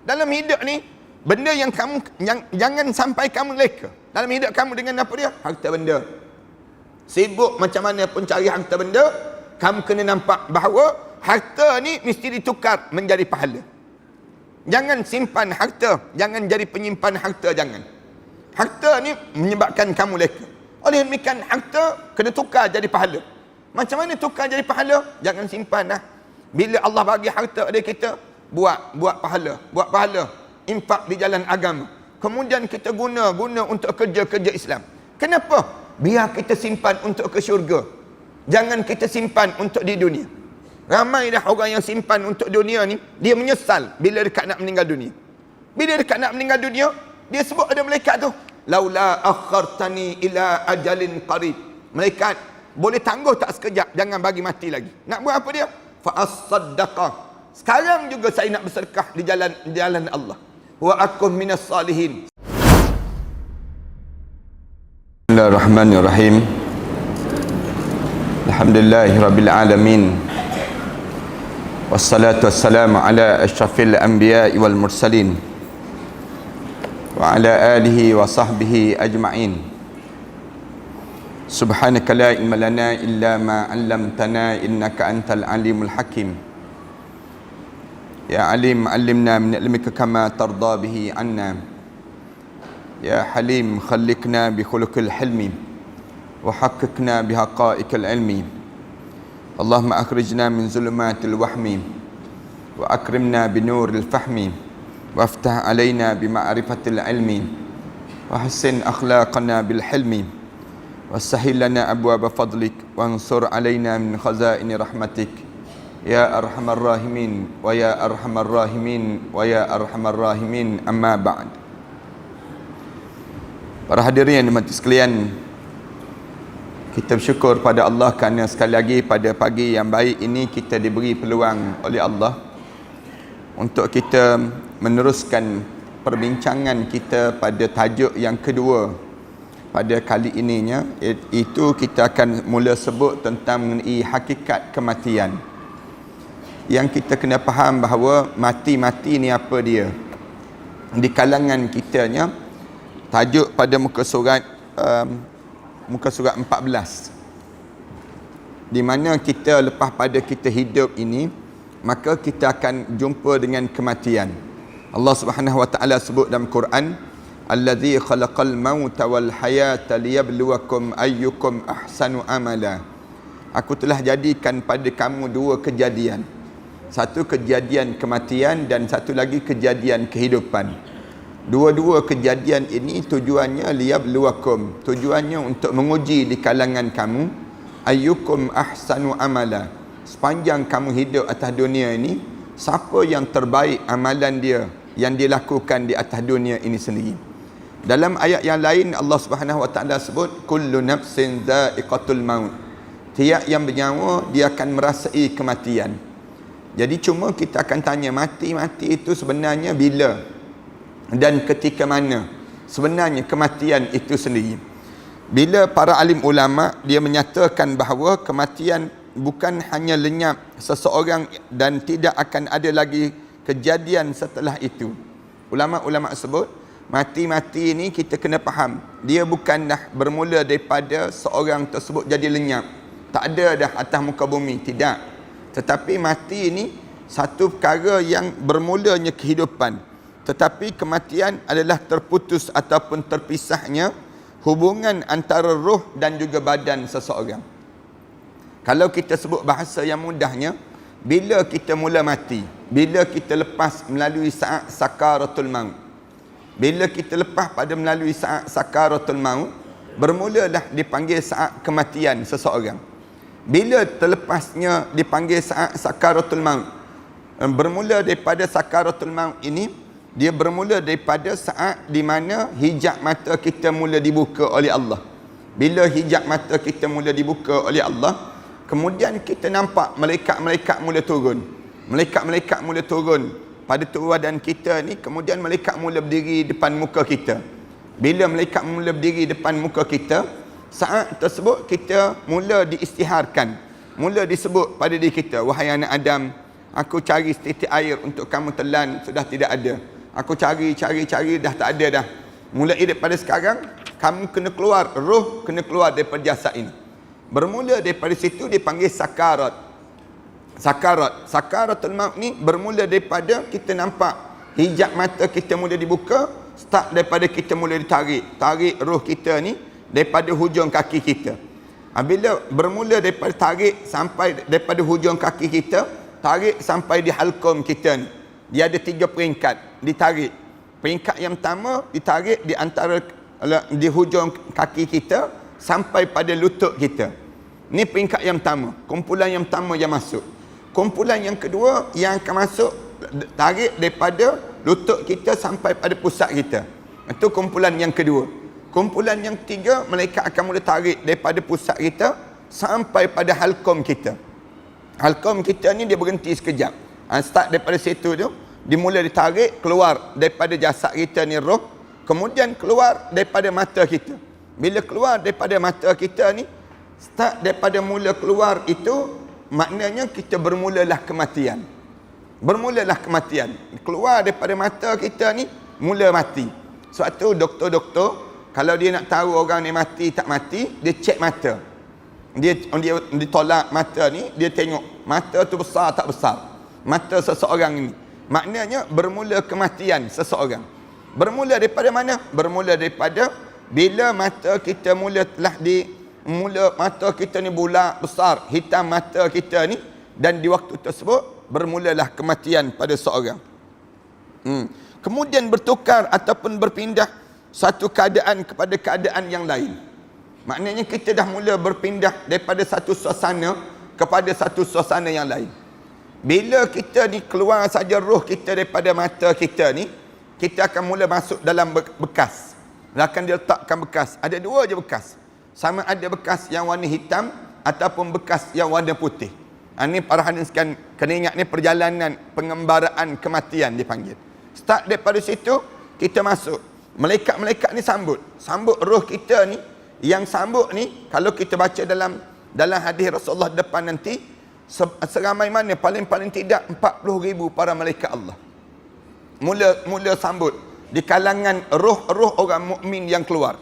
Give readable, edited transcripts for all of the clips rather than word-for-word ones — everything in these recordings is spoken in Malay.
Dalam hidup ni, benda yang kamu jangan sampai kamu leka. Dalam hidup kamu dengan apa dia? Harta benda. Sibuk macam mana pun cari harta benda, kamu kena nampak bahawa harta ni mesti ditukar menjadi pahala. Jangan simpan harta, jangan jadi penyimpan harta, jangan. Harta ni menyebabkan kamu leka. Oleh demikian harta kena tukar jadi pahala. Macam mana tukar jadi pahala? Jangan simpan dah. Bila Allah bagi harta pada kita, buat pahala, infak di jalan agama. Kemudian kita guna untuk kerja-kerja Islam. Kenapa? Biar kita simpan untuk ke syurga. Jangan kita simpan untuk di dunia. Ramai dah orang yang simpan untuk dunia ni, dia menyesal bila dekat nak meninggal dunia. Bila dekat nak meninggal dunia, dia sebut ada malaikat tu, laula akhartani ila ajalin qarib. Malaikat, boleh tangguh tak sekejap, jangan bagi mati lagi. Nak buat apa dia? Fa as-saddaqah. Sekarang juga saya nak bersedekah di jalan Allah. Wa akum minas salihin. Bismillahirrahmanirrahim. Alhamdulillahirabbil alamin. Wassalatu wassalamu ala asyrafil anbiya'i wal mursalin wa ala alihi wa sahbihi ajma'in. Subhanaka la ilma lana illa ma 'allamtana innaka antal alimul hakim. Ya alim 'allimna min ilmika kama tarda bihi 'anna. Ya halim khalliqna bi khuluqil hilmi wa haqqqiqna bi haqa'iqil ilmi. Allahumma akhrijna min zulumatil wahmi wa akrimna bi nuril fahmi waftah alaina bi ma'rifatil ilmi wa hassin akhlaqana bil hilmi wasahhil lana abwaaba fadlik wansur alaina min khazaini rahmatik ya arhamar rahimin wa ya arhamar rahimin wa ya arhamar rahimin. Amma ba'd. Para hadirin yang dimati sekalian, kita bersyukur pada Allah kerana sekali lagi pada pagi yang baik ini kita diberi peluang oleh Allah untuk kita meneruskan perbincangan kita pada tajuk yang kedua pada kali ininya, itu kita akan mula sebut tentang mengenai hakikat kematian. Yang kita kena faham bahawa mati ni apa dia. Di kalangan kitanya, tajuk pada muka surat 14, di mana kita lepas pada kita hidup ini, maka kita akan jumpa dengan kematian. Allah Subhanahu wa taala sebut dalam Quran, allazi khalaqal mauta wal hayata liyabluwakum ayyukum ahsanu amala. Aku telah jadikan pada kamu dua kejadian. Satu kejadian kematian dan satu lagi kejadian kehidupan. Dua-dua kejadian ini tujuannya liyabluwakum, tujuannya untuk menguji di kalangan kamu, ayyukum ahsanu amala. Sepanjang kamu hidup atas dunia ini, siapa yang terbaik amalan dia yang dilakukan di atas dunia ini sendiri. Dalam ayat yang lain Allah Subhanahu wa taala sebut kullu nafsin dha'iqatul maut. Tiap yang bernyawa dia akan merasai kematian. Jadi cuma kita akan tanya, mati itu sebenarnya bila dan ketika mana sebenarnya kematian itu sendiri. Bila para alim ulama dia menyatakan bahawa kematian bukan hanya lenyap seseorang dan tidak akan ada lagi kejadian setelah itu. Ulama-ulama sebut mati ini kita kena faham, dia bukan dah bermula daripada seorang tersebut jadi lenyap, tak ada dah atas muka bumi, tidak. Tetapi mati ini satu perkara yang bermulanya kehidupan, tetapi kematian adalah terputus ataupun terpisahnya hubungan antara roh dan juga badan seseorang. Kalau kita sebut bahasa yang mudahnya, bila kita mula mati, bila kita lepas melalui saat sakaratul maut. Bila kita lepas pada melalui saat sakaratul maut, bermulalah dipanggil saat kematian seseorang. Bila terlepasnya dipanggil saat sakaratul maut, bermula daripada sakaratul maut ini, dia bermula daripada saat di mana hijab mata kita mula dibuka oleh Allah. Bila hijab mata kita mula dibuka oleh Allah, kemudian kita nampak malaikat-malaikat mula turun. Malaikat-malaikat mula turun pada tubuh badan kita ni, kemudian malaikat mula berdiri depan muka kita. Bila malaikat mula berdiri depan muka kita, saat tersebut kita mula diisytiharkan, mula disebut pada diri kita, wahai anak Adam, aku cari setitik air untuk kamu telan, sudah tidak ada. Aku cari dah tak ada dah. Mulai daripada sekarang, kamu kena keluar, roh kena keluar daripada jasad ini. Bermula daripada situ dipanggil sakarat. Sakaratul maut ni bermula daripada kita nampak hijab mata kita mula dibuka, start daripada kita mula tarik roh kita ni daripada hujung kaki kita. Bila bermula daripada tarik sampai daripada hujung kaki kita, tarik sampai di halqum kita ni. Dia ada 3 peringkat ditarik. Peringkat yang pertama ditarik di antara di hujung kaki kita sampai pada lutut kita. Ni peringkat yang pertama, kumpulan yang pertama yang masuk. Kumpulan yang kedua yang akan masuk, tarik daripada lutut kita sampai pada pusat kita. Itu kumpulan yang kedua. Kumpulan yang ketiga, malaikat akan mula tarik daripada pusat kita sampai pada halqum kita. Halqum kita ni dia berhenti sekejap. Start daripada situ tu, dimula ditarik keluar daripada jasad kita ni roh, kemudian keluar daripada mata kita. Bila keluar daripada mata kita ni, start daripada mula keluar itu, maknanya kita bermulalah kematian. Keluar daripada mata kita ni, mula mati. Sebab tu doktor-doktor, kalau dia nak tahu orang ni mati tak mati, dia cek mata. Dia tolak mata ni, dia tengok mata tu besar tak besar. Mata seseorang ni. Maknanya bermula kematian seseorang. Bermula daripada mana? Bermula daripada bila mata kita mula mata kita ni bulat besar, hitam mata kita ni, dan di waktu tersebut bermulalah kematian pada seorang. Kemudian bertukar ataupun berpindah satu keadaan kepada keadaan yang lain. Maknanya kita dah mula berpindah daripada satu suasana kepada satu suasana yang lain. Bila kita ni keluar saja roh kita daripada mata kita ni, kita akan mula masuk dalam bekas. Akan diletakkan bekas. Ada 2 je bekas. Sama ada bekas yang warna hitam ataupun bekas yang warna putih. Ini para hadirin sekalian, kena ingat ni perjalanan pengembaraan kematian dipanggil. Start daripada situ, kita masuk. Malaikat-malaikat ni sambut roh kita ni. Yang sambut ni, kalau kita baca dalam hadis Rasulullah depan nanti, seramai mana, paling tidak 40,000 para malaikat Allah mula sambut di kalangan roh-roh orang mukmin yang keluar.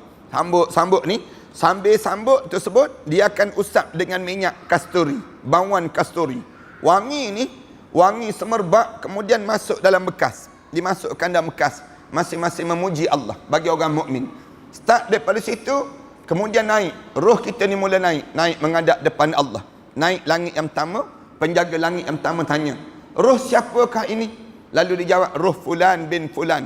Sambut ni, sambil sambut tersebut, dia akan usap dengan minyak kasturi, bauan kasturi. Wangi semerbak, kemudian masuk dalam bekas. Dimasukkan dalam bekas, masing-masing memuji Allah bagi orang mukmin. Start daripada situ, kemudian naik. Roh kita ni mula naik menghadap depan Allah. Naik langit yang pertama, penjaga langit yang pertama tanya, roh siapakah ini? Lalu dijawab, roh fulan bin fulan.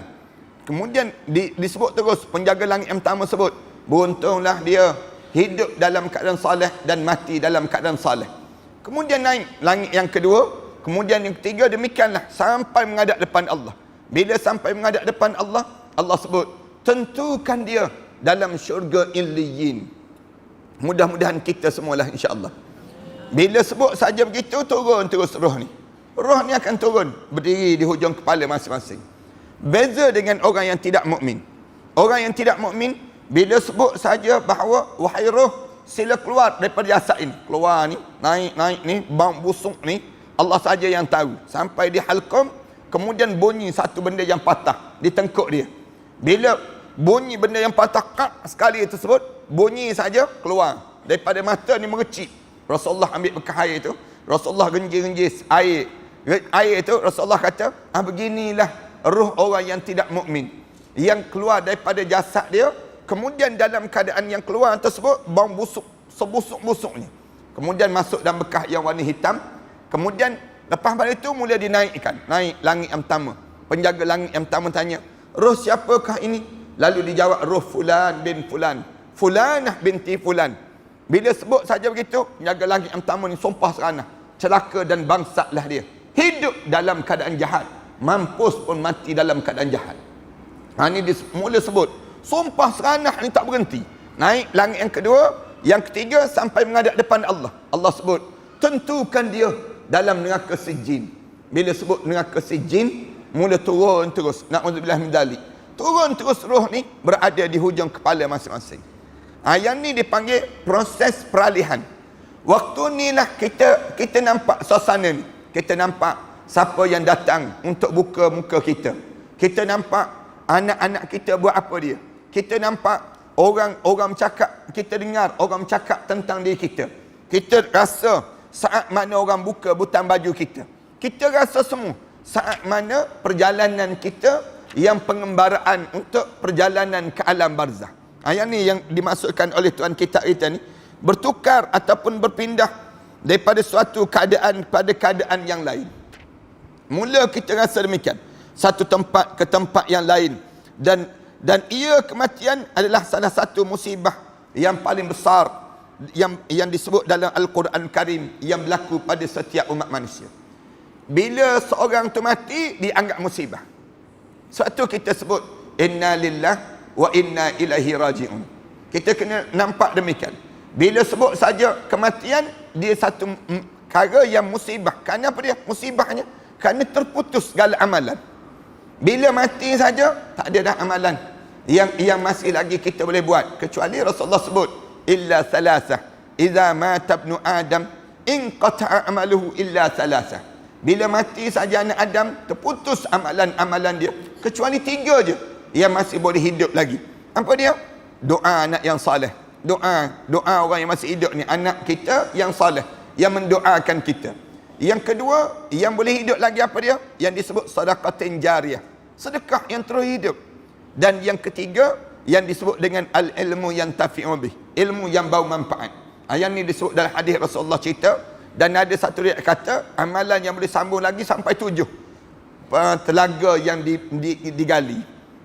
Kemudian disebut terus, penjaga langit yang pertama sebut, beruntunglah dia hidup dalam keadaan saleh dan mati dalam keadaan saleh. Kemudian naik langit yang kedua, kemudian yang ketiga, demikianlah sampai menghadap depan Allah. Bila sampai menghadap depan Allah, Allah sebut, tentukan dia dalam syurga Illiyin. Mudah-mudahan kita semualah insya-Allah. Bila sebut saja begitu, turun terus roh ni. Roh ni akan turun, berdiri di hujung kepala masing-masing. Beza dengan orang yang tidak mukmin. Orang yang tidak mukmin, bila sebut saja bahawa wahai roh, sila keluar daripada jasad ini. Keluar ni, naik ni, bau busuk ni, Allah saja yang tahu. Sampai di halqum, kemudian bunyi satu benda yang patah di tengkuk dia. Bila bunyi benda yang patah sekali tersebut, bunyi saja keluar daripada mata ni merecik. Rasulullah ambil bekas air itu, Rasulullah genjis-genjis air itu, Rasulullah kata, beginilah roh orang yang tidak mukmin, yang keluar daripada jasad dia, kemudian dalam keadaan yang keluar tersebut bau busuk, sebusuk-busuknya. Kemudian masuk dalam bekas yang warna hitam. Kemudian lepas pada itu mula dinaikkan, naik langit yang pertama. Penjaga langit yang pertama tanya, roh siapakah ini? Lalu dijawab, roh fulan bin fulan, fulanah binti fulan. Bila sebut saja begitu, penjaga langit yang pertama ni sumpah seranah, celaka dan bangsatlah dia. Hidup dalam keadaan jahat, mampus pun mati dalam keadaan jahat. Ini dia mula sebut, sumpah seranah ni tak berhenti. Naik langit yang kedua, yang ketiga sampai menghadap depan Allah. Allah sebut, tentukan dia dalam neraka sijin. Bila sebut neraka sijin, mula turun terus. Na'udzubillah min dzalik. Turun terus roh ni berada di hujung kepala masing-masing. Yang ni dipanggil proses peralihan. Waktu ni lah kita nampak suasana ni. Kita nampak siapa yang datang untuk buka muka kita. Kita nampak anak-anak kita buat apa dia. Kita nampak orang cakap, kita dengar orang cakap tentang diri kita. Kita rasa saat mana orang buka butang baju kita. Kita rasa semua saat mana perjalanan kita yang pengembaraan untuk perjalanan ke alam barzah. Yang ni yang dimaksudkan oleh Tuhan kita ni, bertukar ataupun berpindah daripada suatu keadaan pada keadaan yang lain. Mula kita rasa demikian, satu tempat ke tempat yang lain, dan ia kematian adalah salah satu musibah yang paling besar yang disebut dalam Al-Quran Karim yang berlaku pada setiap umat manusia. Bila seorang tu mati, dianggap musibah. Sebab tu kita sebut inna lillah wa inna ilaihi raji'un. Kita kena nampak demikian. Bila sebut saja kematian, dia satu perkara yang musibah. Kerana apa dia? Musibahnya kerana terputus segala amalan. Bila mati saja, tak ada dah amalan yang masih lagi kita boleh buat. Kecuali Rasulullah sebut illa salasah, idza mata ibnu adam inqata'a amaluhu illa salasah. Bila mati saja anak Adam, terputus amalan-amalan dia. Kecuali 3 je yang masih boleh hidup lagi. Apa dia? Doa anak yang saleh. Doa orang yang masih hidup ni, anak kita yang saleh, yang mendoakan kita. Yang kedua, yang boleh hidup lagi apa dia? Yang disebut sedekah jariyah, sedekah yang terus hidup. Dan yang ketiga, yang disebut dengan al-ilmu yang tafi'u bih, ilmu yang bau manfaat. Yang ni disebut dalam hadis Rasulullah cerita. Dan ada satu riwayat kata, amalan yang boleh sambung lagi sampai 7 telaga yang digali.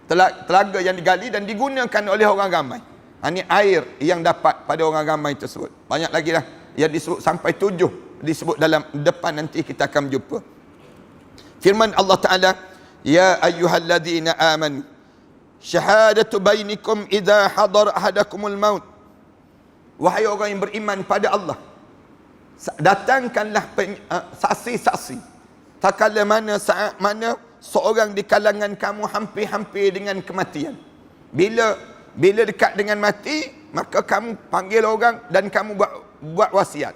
Telaga yang digali dan digunakan oleh orang ramai. Ini air yang dapat pada orang ramai tersebut. Banyak lagi lah yang disebut sampai 7. Disebut dalam depan, nanti kita akan jumpa. Firman Allah Ta'ala, ya ayyuhalladzina amanu syahadatu bainikum idza hadar ahadakumul maut. Wahai orang yang beriman pada Allah, datangkanlah saksi-saksi tak kala mana saat mana seorang di kalangan kamu hampir-hampir dengan kematian. Bila dekat dengan mati, maka kamu panggil orang dan kamu buat wasiat.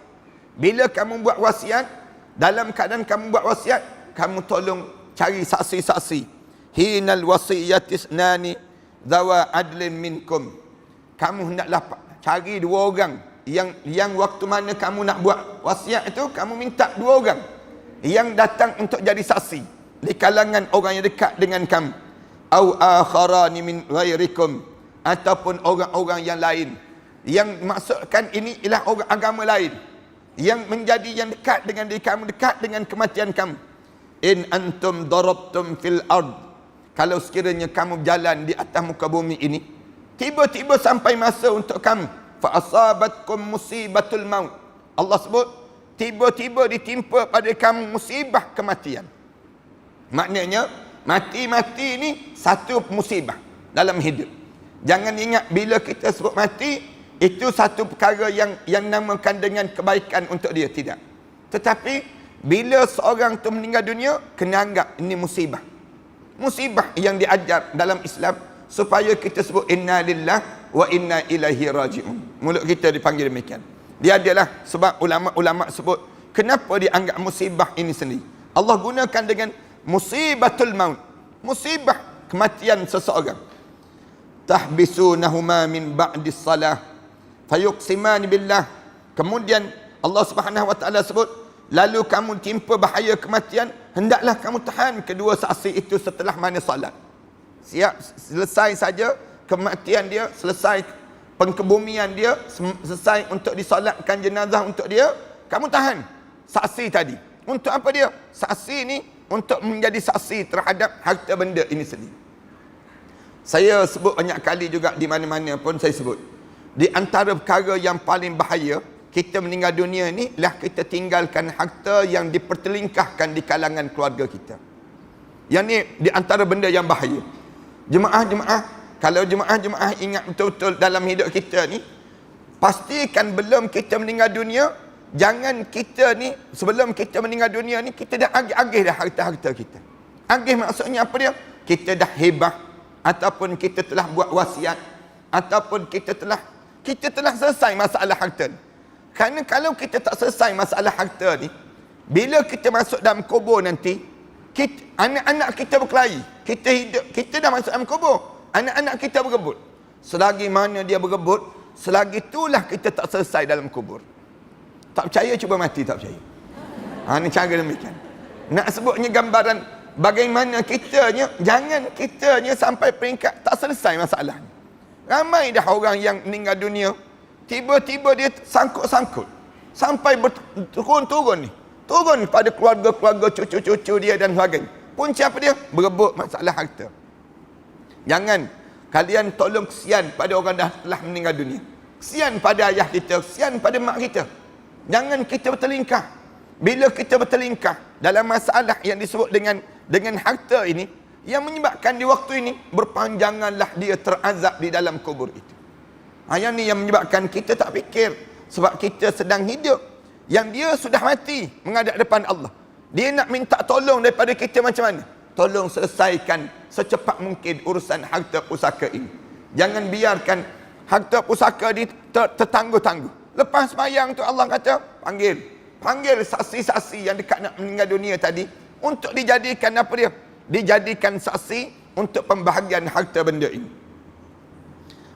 Bila kamu buat wasiat, dalam keadaan kamu buat wasiat, kamu tolong cari saksi-saksi. Hinal wasiyatis nani zawa adlin minkum. Kamu hendaklah cari 2 orang yang waktu mana kamu nak buat wasiat itu, kamu minta 2 orang yang datang untuk jadi saksi di kalangan orang yang dekat dengan kamu. Au akharani min ghairikum, ataupun orang-orang yang lain. Yang maksudkan ini ialah orang agama lain yang menjadi yang dekat dengan diri kamu, dekat dengan kematian kamu. In antum darabtum fil ard, kalau sekiranya kamu berjalan di atas muka bumi ini, tiba-tiba sampai masa untuk kamu fa asabatkum musibatul maut. Allah sebut tiba-tiba ditimpa pada kamu musibah kematian. Maknanya mati ni satu musibah dalam hidup. Jangan ingat bila kita sebut mati itu satu perkara yang namakan dengan kebaikan untuk dia, tidak. Tetapi bila seorang tu meninggal dunia, kena anggap ini musibah. Musibah yang diajar dalam Islam supaya kita sebut inna lillah wa inna ilaihi raji'un. Mulut kita dipanggil demikian. Dia adalah sebab ulama-ulama sebut kenapa dianggap musibah ini sendiri. Allah gunakan dengan musibatul maut, musibah kematian seseorang. Tahbisunahuma min ba'di salah fayuqsimani billah. Kemudian Allah Subhanahu wa taala sebut, lalu kamu timpa bahaya kematian, hendaklah kamu tahan kedua saksi itu setelah mana salat. Siap selesai saja kematian dia, selesai pengkebumian dia, selesai untuk disolatkan jenazah untuk dia, kamu tahan saksi tadi. Untuk apa dia? Saksi ni untuk menjadi saksi terhadap harta benda ini sendiri. Saya sebut banyak kali juga, di mana-mana pun saya sebut, di antara perkara yang paling bahaya kita meninggal dunia ni lah kita tinggalkan harta yang dipertelingkahkan di kalangan keluarga kita. Yang ni di antara benda yang bahaya. Jemaah-jemaah, kalau jemaah-jemaah ingat betul-betul dalam hidup kita ni, pastikan belum kita meninggal dunia, jangan kita ni sebelum kita meninggal dunia ni kita dah agih-agih dah harta-harta kita. Agih maksudnya apa dia? Kita dah hebah, ataupun kita telah buat wasiat, ataupun kita telah selesai masalah harta ni. Kerana kalau kita tak selesai masalah harta ni, bila kita masuk dalam kubur nanti, anak-anak kita berkelahi. kita hidup, kita dah masuk dalam kubur. Anak-anak kita berebut. Selagi mana dia berebut, selagi itulah kita tak selesai dalam kubur. Tak percaya, cuba mati, tak percaya. Ini cara demikian. Nak sebutnya gambaran bagaimana kitanya, jangan kitanya sampai peringkat tak selesai masalah ni. Ramai dah orang yang meninggal dunia, tiba-tiba dia sangkut-sangkut. Sampai turun-turun ni. Turun pada keluarga-keluarga, cucu-cucu dia dan sebagainya. Punca apa dia? Berebut masalah harta. Jangan kalian tolong kesian pada orang dah telah meninggal dunia. Kesian pada ayah kita, kesian pada mak kita. Jangan kita bertelingkah. Bila kita bertelingkah dalam masalah yang disebut dengan harta ini, yang menyebabkan di waktu ini berpanjanganlah dia terazab di dalam kubur itu. Yang ni yang menyebabkan kita tak fikir. Sebab kita sedang hidup, yang dia sudah mati menghadap depan Allah. Dia nak minta tolong daripada kita macam mana? Tolong selesaikan secepat mungkin urusan harta pusaka ini. Jangan biarkan harta pusaka tertangguh-tangguh. Lepas sembahyang tu Allah kata, panggil saksi-saksi yang dekat nak meninggal dunia tadi untuk dijadikan apa dia? Dijadikan saksi untuk pembahagian harta benda ini.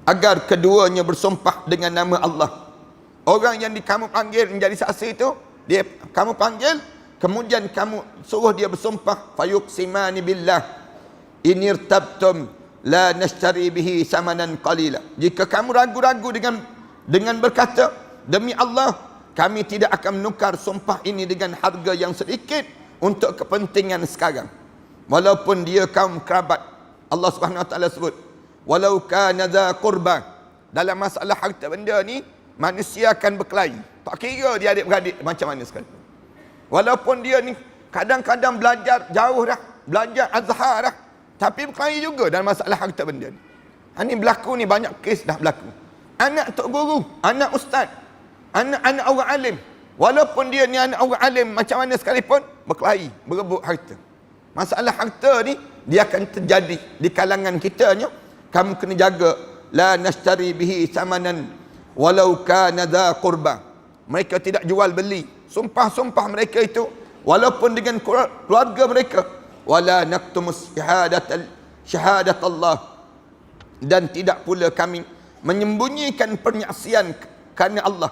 Agar keduanya bersumpah dengan nama Allah. Orang yang kamu panggil menjadi saksi itu, kamu panggil, kemudian kamu suruh dia bersumpah, fayuqsimani billah inirtabtum la nashtari bihi samanan qalila. Jika kamu ragu-ragu dengan berkata, demi Allah, kami tidak akan menukar sumpah ini dengan harga yang sedikit untuk kepentingan sekarang. Walaupun dia kaum kerabat. Allah Subhanahu Wa Taala sebut, walau kana dza qurba. Dalam masalah harta benda ni, manusia akan berkelahi. Tak kira dia adik-beradik macam mana sekali. Walaupun dia ni kadang-kadang belajar jauh dah, belajar azhar dah, tapi berkelahi juga dalam masalah harta benda ni. Ini berlaku ni, banyak kes dah berlaku. Anak tok guru, anak ustaz, anak orang alim, walaupun dia ni anak orang alim macam mana sekalipun, berkelahi, berebut harta. Masalah harta ni dia akan terjadi di kalangan kitanya. Kamu kena jaga, la nashtari bihi samanan walau kana dza qurba. Mereka tidak jual beli sumpah-sumpah mereka itu walaupun dengan keluarga mereka. Wala naktumus syahadat Allah, dan tidak pula kami menyembunyikan penyaksian kerana Allah.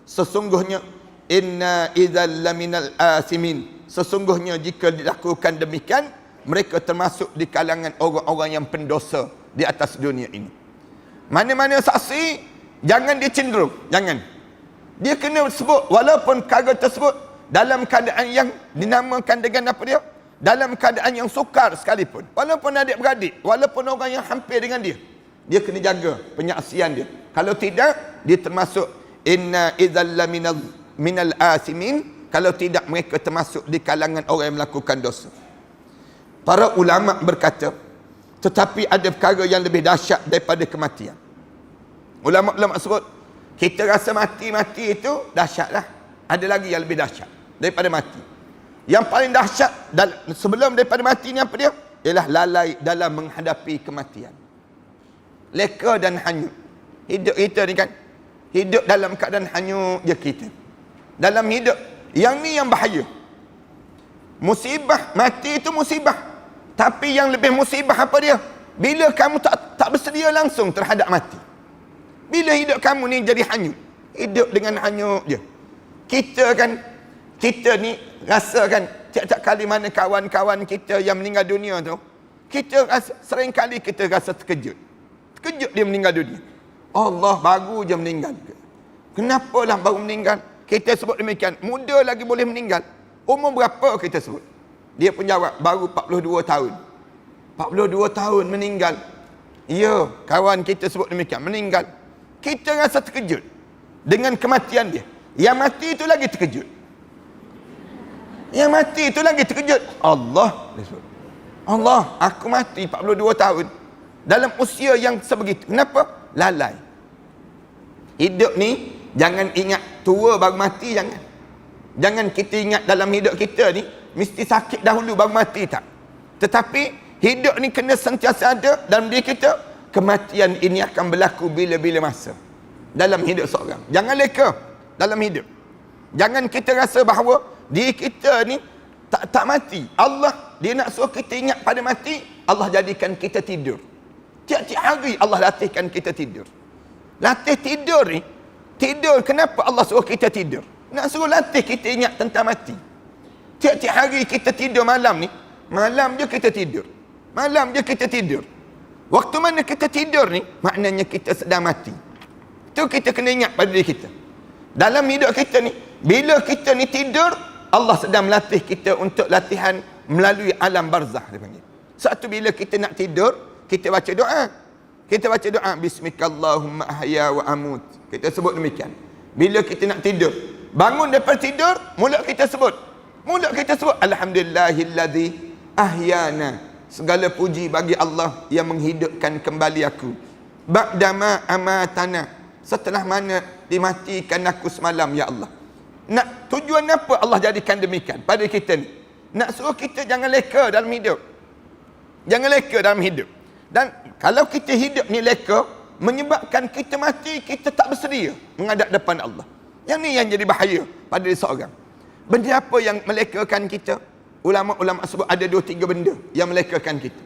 Sesungguhnya inna idzal laminal asimin. Sesungguhnya jika dilakukan demikian, mereka termasuk di kalangan orang-orang yang pendosa di atas dunia ini. Mana-mana saksi, jangan dia cenderung, jangan. Dia kena sebut, walaupun perkara tersebut dalam keadaan yang dinamakan dengan apa dia? Dalam keadaan yang sukar sekalipun. Walaupun adik-beradik, walaupun orang yang hampir dengan dia, dia kena jaga penyaksian dia. Kalau tidak, dia termasuk inna idzalla minal asimin. Kalau tidak, mereka termasuk di kalangan orang yang melakukan dosa. Para ulama berkata, tetapi ada perkara yang lebih dahsyat daripada kematian. Ulama-ulama sebut, kita rasa mati-mati itu dahsyatlah. Ada lagi yang lebih dahsyat daripada mati. Yang paling dahsyat sebelum daripada mati ni apa dia? Ialah lalai dalam menghadapi kematian. Leka dan hanyut. Hidup kita ni kan, hidup dalam keadaan hanyut je kita. Dalam hidup, yang ni yang bahaya. Musibah, mati itu musibah. Tapi yang lebih musibah apa dia? Bila kamu tak bersedia langsung terhadap mati. Bila hidup kamu ni jadi hanyut. Hidup dengan hanyut je. Kita ni rasakan tiap-tiap kali mana kawan-kawan kita yang meninggal dunia tu, kita rasa, sering kali kita rasa terkejut. Terkejut dia meninggal dunia. Allah, baru je meninggal. Kenapalah baru meninggal? Kita sebut demikian, muda lagi boleh meninggal. Umur berapa kita sebut? Dia pun jawab, baru 42 tahun. 42 tahun meninggal. Ya, kawan kita sebut demikian, meninggal. Kita rasa terkejut dengan kematian dia. Yang mati itu lagi terkejut. Yang mati itu lagi terkejut. Allah, Allah, aku mati 42 tahun. Dalam usia yang sebegitu. Kenapa? Lalai. Hidup ni, jangan ingat tua baru mati, jangan. Jangan kita ingat dalam hidup kita ni, mesti sakit dahulu baru mati, tak. Tetapi, hidup ni kena sentiasa ada dalam diri kita. Kematian ini akan berlaku bila-bila masa dalam hidup seorang. Jangan leka dalam hidup. Jangan kita rasa bahawa diri kita ni tak mati. Allah, dia nak suruh kita ingat pada mati Allah jadikan kita tidur. Tiap-tiap hari Allah latihkan kita tidur. Latih tidur ni, tidur kenapa Allah suruh kita tidur? Nak suruh latih kita ingat tentang mati. Tiap-tiap hari kita tidur malam ni, malam je kita tidur. Malam je kita tidur. Waktu mana kita tidur ni, maknanya kita sedang mati. Itu kita kena ingat pada diri kita. Dalam hidup kita ni, bila kita ni tidur, Allah sedang melatih kita untuk latihan melalui alam barzah, dia panggil. Satu bila kita nak tidur, kita baca doa. Kita baca doa, Bismikallahumma ahya wa amut. Kita sebut demikian. Bila kita nak tidur, bangun daripada tidur, mulut kita sebut. Mulut kita sebut, Alhamdulillahillazi ahyana. Segala puji bagi Allah yang menghidupkan kembali aku. Ba'dama amatana. Setelah mana dimatikan aku semalam, ya Allah. Nak tujuan apa Allah jadikan demikian pada kita ni? Nak suruh kita jangan leka dalam hidup. Jangan leka dalam hidup. Dan kalau kita hidup ni leka, menyebabkan kita mati, kita tak bersedia menghadap depan Allah. Yang ni yang jadi bahaya pada seorang. Benda apa yang melekakan kita? Ulama-ulama sebut ada 2-3 benda yang melekakan kita.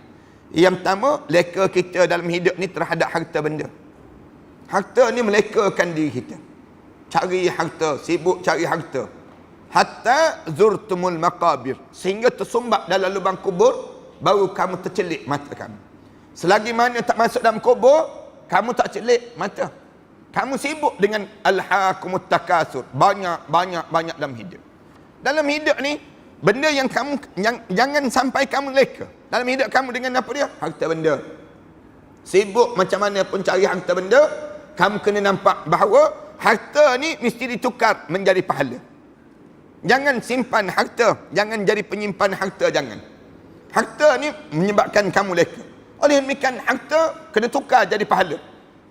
Yang pertama, leka kita dalam hidup ni terhadap harta benda. Harta ni melekakan diri kita. Cari harta, sibuk cari harta. Hatta zurtumul maqabir. Sehingga tersumbat dalam lubang kubur, baru kamu tercelik mata kamu. Selagi mana tak masuk dalam kubur, kamu tak celik mata. Kamu sibuk dengan alhaakumut takasur. Banyak dalam hidup. Dalam hidup ni, benda yang kamu jangan sampai kamu leka. Dalam hidup kamu dengan apa dia? Harta benda. Sibuk macam mana pun cari harta benda, kamu kena nampak bahawa harta ni mesti ditukar menjadi pahala. Jangan simpan harta, jangan jadi penyimpan harta, jangan. Harta ni menyebabkan kamu leka. Oleh demikian harta kena tukar jadi pahala.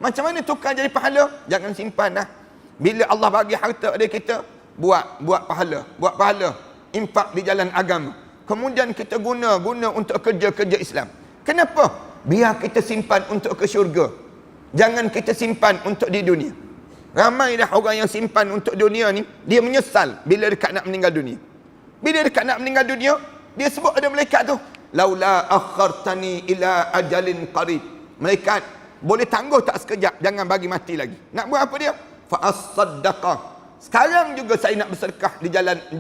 Macam mana tukar jadi pahala? Jangan simpan dah. Bila Allah bagi harta pada kita, buat pahala, infak di jalan agama. Kemudian kita guna untuk kerja-kerja Islam. Kenapa? Biar kita simpan untuk ke syurga. Jangan kita simpan untuk di dunia. Ramai dah orang yang simpan untuk dunia ni, dia menyesal bila dekat nak meninggal dunia. Bila dekat nak meninggal dunia, dia sebut ada malaikat tu, laula akhartani ila ajalin qarib. Malaikat, boleh tangguh tak sekejap, jangan bagi mati lagi. Nak buat apa dia? Fa as-saddaqah. Sekarang juga saya nak bersedekah di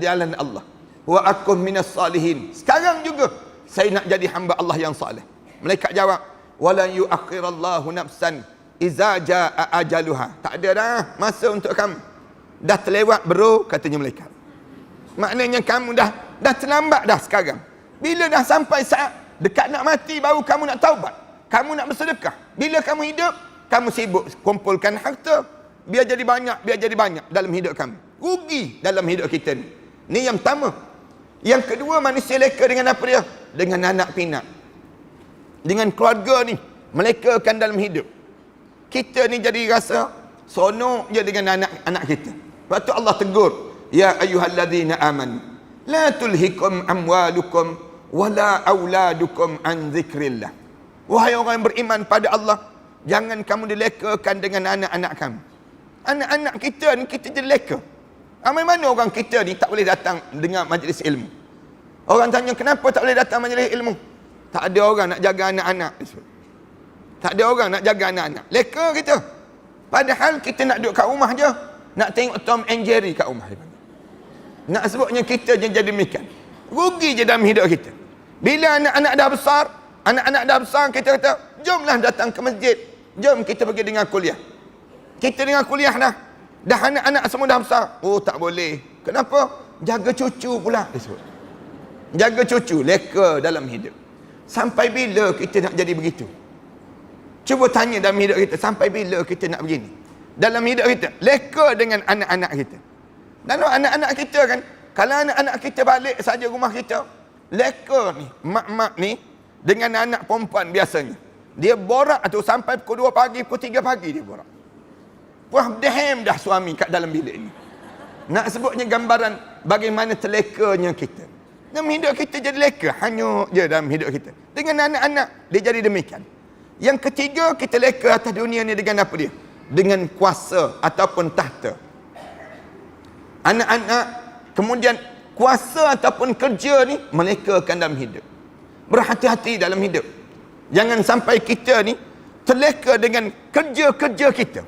jalan Allah. Wa akum minas salihin. Sekarang juga saya nak jadi hamba Allah yang saleh. Malaikat jawab, wala yuakhirallahu nafsan iza jaa ajaluha. Tak ada dah masa untuk kamu. Dah terlewat bro, katanya malaikat. Maknanya kamu dah terlambat dah sekarang. Bila dah sampai saat dekat nak mati, baru kamu nak taubat, kamu nak bersedekah. Bila kamu hidup, kamu sibuk kumpulkan harta, biar jadi banyak dalam hidup kamu. Rugi dalam hidup kita ni. Ni yang pertama. Yang kedua, manusia leka dengan apa dia? Dengan anak pinak, dengan keluarga ni, melekakan dalam hidup. Kita ni jadi rasa sonok je dengan anak-anak kita. Lepas tu Allah tegur, ya ayyuhalladzina amanu la tulhikum amwalukum wala auladukum an zikrillah. Wahai orang yang beriman pada Allah, jangan kamu dilekakan dengan anak-anak kamu. Anak-anak kita ni kita jadi leka. Ramai mana orang kita ni tak boleh datang dengar majlis ilmu. Orang tanya, kenapa tak boleh datang majlis ilmu? Tak ada orang nak jaga anak-anak. Tak ada orang nak jaga anak-anak. Leka kita. Padahal kita nak duduk kat rumah je, nak tengok Tom and Jerry kat rumah. Nak sebutnya kita je jadi demikian. Rugi je dalam hidup kita. Bila anak-anak dah besar, kita kata, jomlah datang ke masjid. Jom kita pergi dengar kuliah. Kita dengar kuliah dah. Dah anak-anak semua dah besar. Oh, tak boleh. Kenapa? Jaga cucu pula, dia sebut. Jaga cucu, leka dalam hidup. Sampai bila kita nak jadi begitu? Cuba tanya dalam hidup kita, sampai bila kita nak begini? Dalam hidup kita, leka dengan anak-anak kita. Dan anak-anak kita kan, kalau anak-anak kita balik saja rumah kita, leka ni, mak-mak ni, dengan anak perempuan biasanya. Dia borak tu sampai pukul 2 pagi, pukul 3 pagi dia borak. Wah, dehem dah suami kat dalam bilik ni. Nak sebutnya gambaran bagaimana terlekanya kita. Dalam hidup kita jadi leka, hanyut je dalam hidup kita. Dengan anak-anak, dia jadi demikian. Yang ketiga, kita leka atas dunia ni dengan apa dia? Dengan kuasa ataupun tahta. Anak-anak, kemudian kuasa ataupun kerja ni melekakan dalam hidup. Berhati-hati dalam hidup. Jangan sampai kita ni terleka dengan kerja-kerja kita.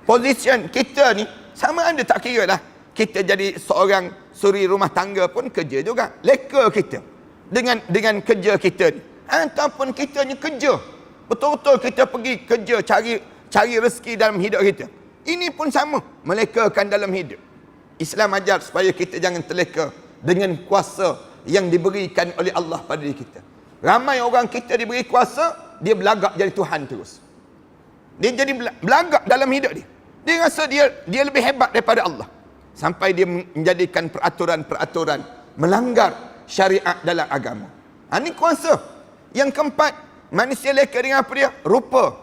Position kita ni sama ada tak kira lah. Kita jadi seorang suri rumah tangga pun kerja juga. Leka kita dengan kerja kita ni. Ataupun kita ni kerja. Betul-betul kita pergi kerja cari rezeki dalam hidup kita. Ini pun sama, melekakan dalam hidup. Islam ajar supaya kita jangan terleka dengan kuasa yang diberikan oleh Allah pada diri kita. Ramai orang kita diberi kuasa, dia belagak jadi Tuhan terus. Dia jadi belagak dalam hidup dia. Dia rasa dia lebih hebat daripada Allah. Sampai dia menjadikan peraturan-peraturan melanggar syariat dalam agama. Ini kuasa. Yang keempat, manusia leka dengan apa dia? Rupa.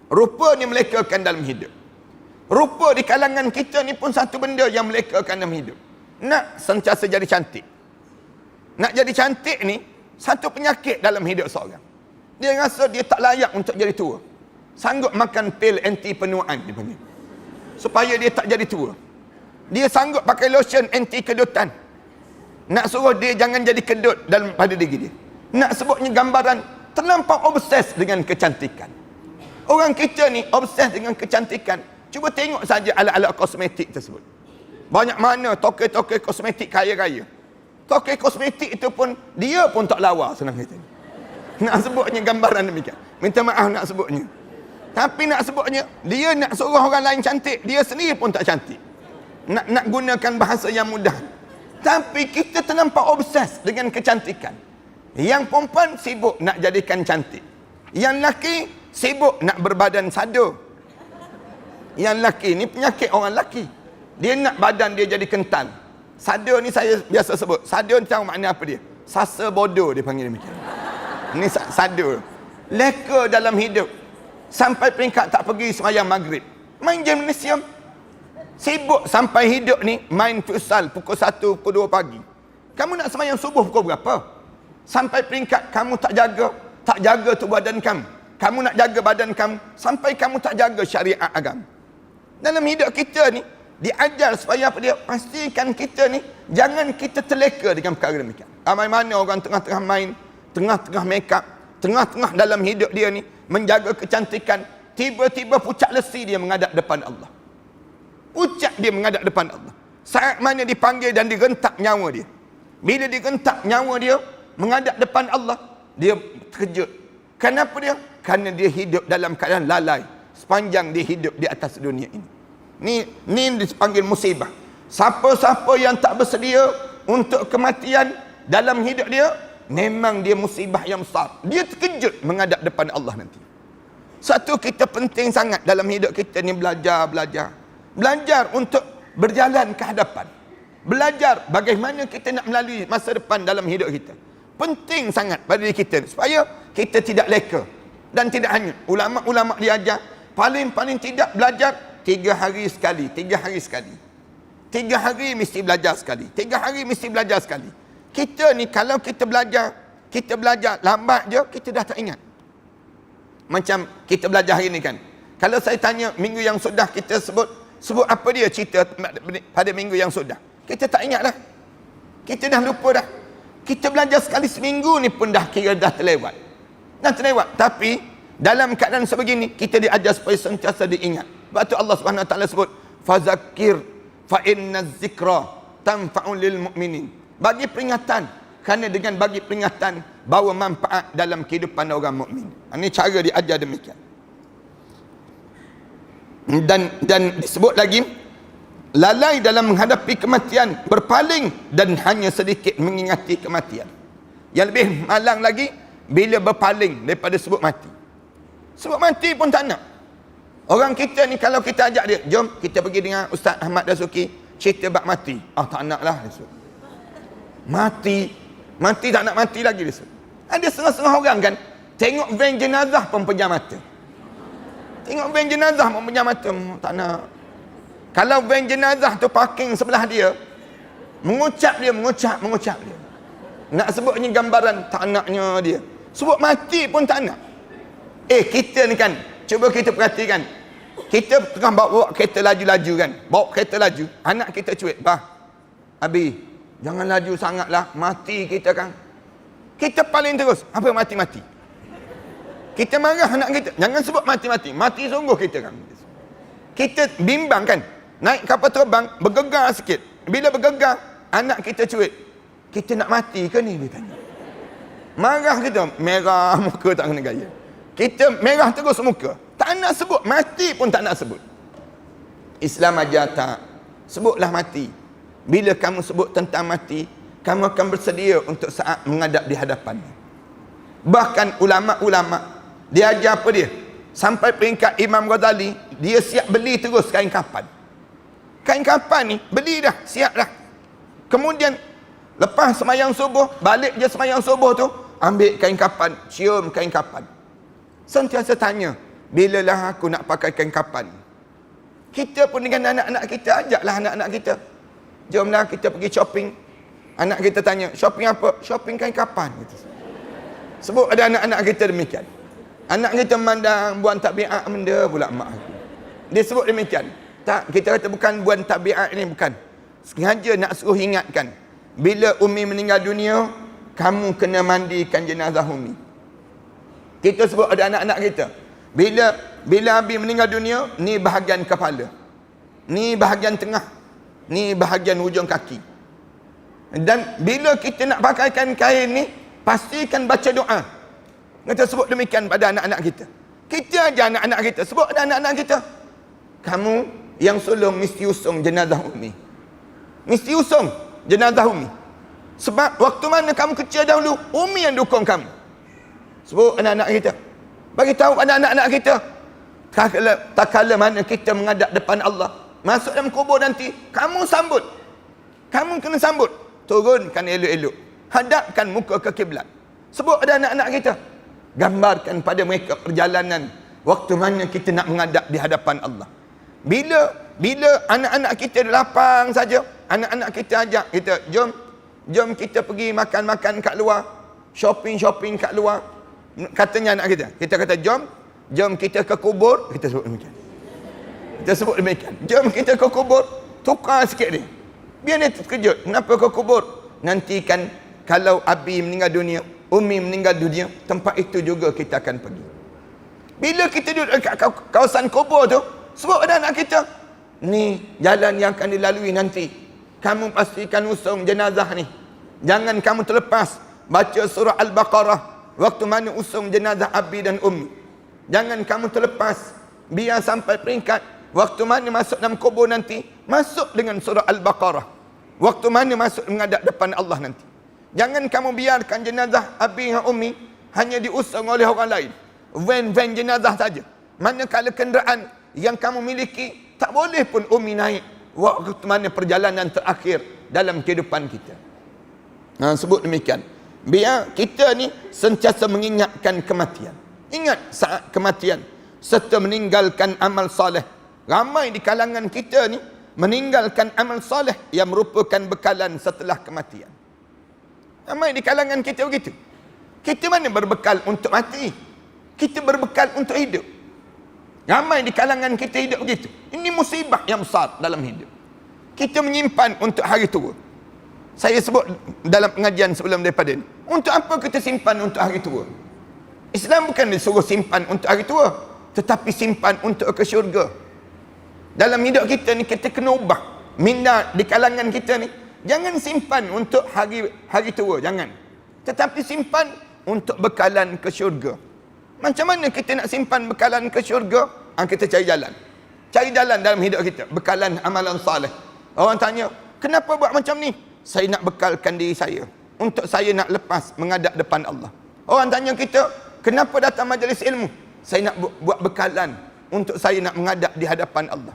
Rupa ni melekakan dalam hidup. Rupa di kalangan kita ni pun satu benda yang melekakan dalam hidup. Nak sentiasa jadi cantik. Nak jadi cantik ni satu penyakit dalam hidup seorang. Dia rasa dia tak layak untuk jadi tua. Sanggup makan pil anti penuaan dia panggil, supaya dia tak jadi tua. Dia sanggup pakai lotion anti kedutan. Nak suruh dia jangan jadi kedut dalam pada diri dia. Nak sebutnya gambaran terlampau obses dengan kecantikan. Orang kita ni obses dengan kecantikan. Cuba tengok saja alat-alat kosmetik tersebut. Banyak mana tokoh-tokoh kosmetik kaya-kaya. Tokoh kosmetik itu pun, dia pun tak lawa, senang kata. Nak sebutnya gambaran demikian. Minta maaf nak sebutnya. Tapi nak sebutnya, dia nak suruh orang lain cantik, dia sendiri pun tak cantik. Nak gunakan bahasa yang mudah. Tapi kita terlampau obses dengan kecantikan. Yang perempuan sibuk nak jadikan cantik. Yang lelaki sibuk nak berbadan sado. Yang lelaki ni penyakit orang lelaki. Dia nak badan dia jadi kental. Sado ni saya biasa sebut. Sado ni tahu makna apa dia? Sasa bodoh dia panggil demikian. Ni sado. Leka dalam hidup. Sampai peringkat tak pergi sembahyang maghrib. Main gimnasium. Sibuk sampai hidup ni main futsal pukul 1, pukul 2 pagi. Kamu nak sembahyang subuh pukul berapa? Sampai peringkat kamu tak jaga tu badan kamu. Kamu nak jaga badan kamu sampai kamu tak jaga syariat agama. Dalam hidup kita ni diajar supaya apa dia? Pastikan kita ni jangan kita terleka dengan perkara demikian. Ramai mana orang tengah-tengah main, tengah-tengah make up, tengah-tengah dalam hidup dia ni menjaga kecantikan, tiba-tiba pucat lesi dia menghadap depan Allah. Pucat dia menghadap depan Allah. Saat mana dipanggil dan direntak nyawa dia. Bila direntak nyawa dia menghadap depan Allah, dia terkejut. Kenapa dia? Kerana dia hidup dalam keadaan lalai sepanjang dia hidup di atas dunia ini. Ni dipanggil musibah. Siapa-siapa yang tak bersedia untuk kematian dalam hidup dia, memang dia musibah yang besar. Dia terkejut menghadap depan Allah nanti. Satu, kita penting sangat dalam hidup kita ni belajar. Belajar untuk berjalan ke hadapan. Belajar bagaimana kita nak melalui masa depan dalam hidup kita. Penting sangat pada diri kita supaya kita tidak leka. Dan tidak hanya ulama-ulama diajar, paling tidak belajar 3 hari sekali. 3 hari mesti belajar sekali. 3 hari mesti belajar sekali. Kita ni kalau kita belajar lambat je, kita dah tak ingat. Macam kita belajar hari ni kan. Kalau saya tanya minggu yang sudah kita sebut apa dia cerita pada minggu yang sudah, kita tak ingat dah. Kita dah lupa dah. Kita belajar sekali seminggu ni pun dah kira dah terlewat. Tapi dalam keadaan sebegini kita diajar supaya sentiasa diingat. Sebab tu Allah Subhanahu Wa Taala sebut fazakir fa inna zikra tanfa'ul lil mu'minin. Bagi peringatan, kerana dengan bagi peringatan bawa manfaat dalam kehidupan orang mukmin. Ini cara diajar demikian. Dan disebut lagi, lalai dalam menghadapi kematian, berpaling dan hanya sedikit mengingati kematian. Yang lebih malang lagi, bila berpaling daripada sebut mati. Sebut mati pun tak nak. Orang kita ni kalau kita ajak dia, jom kita pergi dengan Ustaz Ahmad Dasuki cerita bab mati. Tak nak lah dia sebut. Mati tak nak mati lagi dia sebut. Ada setengah-setengah orang kan, tengok van jenazah pun pejam mata. Tengok van jenazah pun pejam mata, tak nak. Kalau van jenazah tu parking sebelah dia, mengucap dia. Nak sebutnya gambaran tak naknya dia. Sebut mati pun tak nak. Kita ni kan, cuba kita perhatikan. Kita tengah bawa kereta laju-laju kan. Bawa kereta laju, anak kita cuit, "Bah, Abi, jangan laju sangatlah, mati kita kan." Kita paling terus, apa mati-mati? Kita marah anak kita, jangan sebut mati-mati. Mati sungguh kita kan. Kita bimbang kan, naik kapal terbang, bergegar sikit. Bila bergegar, anak kita cuit. Kita nak mati ke ni? Dia tanya. Marah kita, merah muka tak kena gaya. Kita merah terus muka. Tak nak sebut, mati pun tak nak sebut. Islam ajar tak. Sebutlah mati. Bila kamu sebut tentang mati, kamu akan bersedia untuk saat menghadap di hadapannya. Bahkan ulama-ulama, dia ajar apa dia? Sampai peringkat Imam Ghazali, dia siap beli terus kain kapan. Kain kapan ni, beli dah, siap dah. Kemudian, lepas semayang subuh, balik je semayang subuh tu, ambil kain kapan, cium kain kapan. Sentiasa tanya, bilalah aku nak pakai kain kapan? Kita pun dengan anak-anak kita, ajaklah anak-anak kita. Jomlah kita pergi shopping. Anak kita tanya, shopping apa? Shopping kain kapan. Sebut ada anak-anak kita demikian. Anak kita memandang buan tabiat benda pula mak aku. Dia sebut demikian. Tak, kita kata bukan buan tabiat ni, bukan. Sengaja nak suruh ingatkan. Bila Umi meninggal dunia, kamu kena mandikan jenazah Umi. Kita sebut ada anak-anak kita. Bila Abi meninggal dunia, ni bahagian kepala. Ni bahagian tengah. Ni bahagian hujung kaki. Dan bila kita nak pakaikan kain ni, pastikan baca doa. Kita sebut demikian pada anak-anak kita. Kita aja anak-anak kita. Sebut pada anak-anak kita. Kamu yang sulung mesti usung jenazah Umi. Mesti usung jenazah Umi. Sebab waktu mana kamu kecil dahulu, Umi yang dukung kamu. Sebut anak-anak kita. Bagi tahu pada anak-anak kita. Tak kala mana kita menghadap depan Allah, masuk dalam kubur nanti, kamu sambut. Kamu kena sambut. Turunkan elok-elok. Hadapkan muka ke kiblat. Sebut pada anak-anak kita. Gambarkan pada mereka perjalanan waktu mana kita nak menghadap di hadapan Allah. Bila anak-anak kita lapang saja, anak-anak kita ajak kita, jom kita pergi makan-makan kat luar, shopping-shopping kat luar. Katanya anak kita kata jom kita ke kubur, kita sebut demikian. Kita sebut demikian. Jom kita ke kubur, tukar sikit ni. Biar dia terkejut. Kenapa ke kubur? Nantikan kalau Abi meninggal dunia, Umi meninggal dunia, tempat itu juga kita akan pergi. Bila kita duduk dekat kawasan kubur tu, sebut pada anak kita, ni jalan yang akan dilalui nanti. Kamu pastikan usung jenazah ni. Jangan kamu terlepas baca surah Al-Baqarah waktu mana usung jenazah Abi dan Umi. Jangan kamu terlepas, biar sampai peringkat waktu mana masuk dalam kubur nanti, masuk dengan surah Al-Baqarah. Waktu mana masuk menghadap depan Allah nanti. Jangan kamu biarkan jenazah Abi dan Umi hanya diusung oleh orang lain. Van jenazah saja. Manakala kenderaan yang kamu miliki, tak boleh pun Umi naik waktu mana perjalanan terakhir dalam kehidupan kita. Sebut demikian. Biar kita ni sentiasa mengingatkan kematian. Ingat saat kematian serta meninggalkan amal soleh. Ramai di kalangan kita ni meninggalkan amal soleh yang merupakan bekalan setelah kematian. Ramai di kalangan kita begitu. Kita mana berbekal untuk mati? Kita berbekal untuk hidup. Ramai di kalangan kita hidup begitu. Ini musibah yang besar dalam hidup. Kita menyimpan untuk hari tua. Saya sebut dalam pengajian sebelum daripada ini. Untuk apa kita simpan untuk hari tua? Islam bukan disuruh simpan untuk hari tua, tetapi simpan untuk ke syurga. Dalam hidup kita ni kita kena ubah. Minda di kalangan kita ni, jangan simpan untuk hari tua, jangan. Tetapi simpan untuk bekalan ke syurga. Macam mana kita nak simpan bekalan ke syurga? Kita cari jalan. Cari jalan dalam hidup kita. Bekalan amalan salih. Orang tanya, kenapa buat macam ni? Saya nak bekalkan diri saya. Untuk saya nak lepas menghadap depan Allah. Orang tanya kita, kenapa datang majlis ilmu? Saya nak buat bekalan untuk saya nak menghadap di hadapan Allah.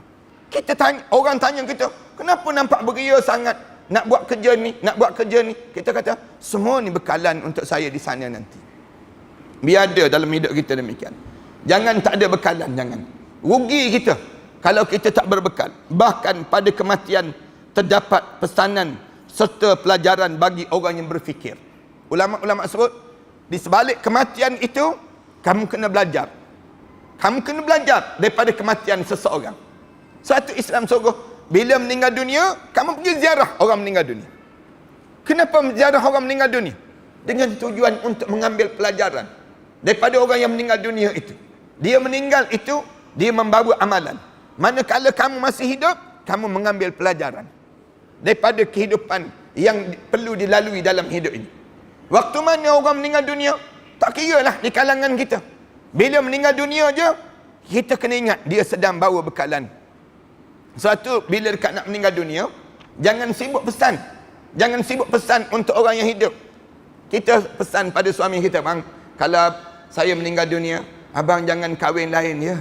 Kita tanya, orang tanya kita, kenapa nampak beria sangat? Nak buat kerja ni, nak buat kerja ni. Kita kata, semua ni bekalan untuk saya di sana nanti. Biar ada dalam hidup kita demikian. Jangan tak ada bekalan, jangan. Rugi kita kalau kita tak berbekal. Bahkan pada kematian terdapat pesanan serta pelajaran bagi orang yang berfikir. Ulama-ulama sebut, di sebalik kematian itu, kamu kena belajar. Kamu kena belajar daripada kematian seseorang. Satu Islam suruh, bila meninggal dunia, kamu pergi ziarah orang meninggal dunia. Kenapa ziarah orang meninggal dunia? dengan tujuan untuk mengambil pelajaran daripada orang yang meninggal dunia itu. Dia meninggal itu, dia membawa amalan. Manakala kamu masih hidup, kamu mengambil pelajaran daripada kehidupan yang perlu dilalui dalam hidup ini. Waktu mana orang meninggal dunia, tak kira lah di kalangan kita. Bila meninggal dunia je, kita kena ingat dia sedang bawa bekalan. Satu, bila dekat nak meninggal dunia, jangan sibuk pesan. Jangan sibuk pesan untuk orang yang hidup. Kita pesan pada suami kita, bang, kalau saya meninggal dunia, abang jangan kahwin lain ya.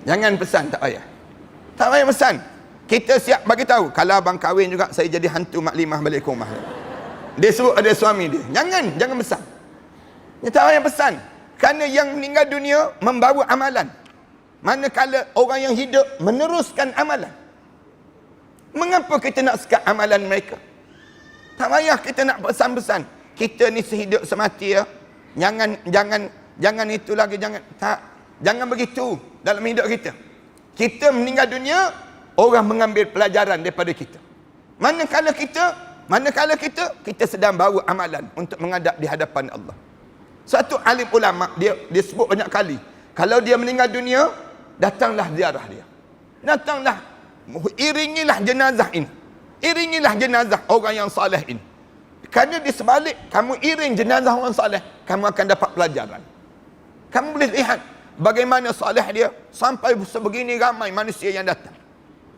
Jangan pesan, tak payah. Tak payah pesan. Kita siap bagi tahu, kalau abang kahwin juga, saya jadi hantu maklimah balik ke rumah. Dia suruh ada suami dia. Jangan pesan. Dia tak payah pesan. Kerana yang meninggal dunia membawa amalan. Manakala orang yang hidup meneruskan amalan. Mengapa kita nak sekat amalan mereka? Tak payah kita nak pesan-pesan. Kita ni sehidup semati ya. Jangan itu lagi, jangan begitu dalam hidup kita. Kita meninggal dunia, orang mengambil pelajaran daripada kita. Manakala kita sedang bawa amalan untuk menghadap di hadapan Allah. Satu alim ulama dia sebut banyak kali, kalau dia meninggal dunia, datanglah ziarah dia. Datanglah, iringilah jenazah ini. Iringilah jenazah orang yang saleh ini. Kerana di sebalik kamu iring jenazah orang saleh, kamu akan dapat pelajaran. Kamu boleh lihat bagaimana saleh dia sampai sebegini ramai manusia yang datang.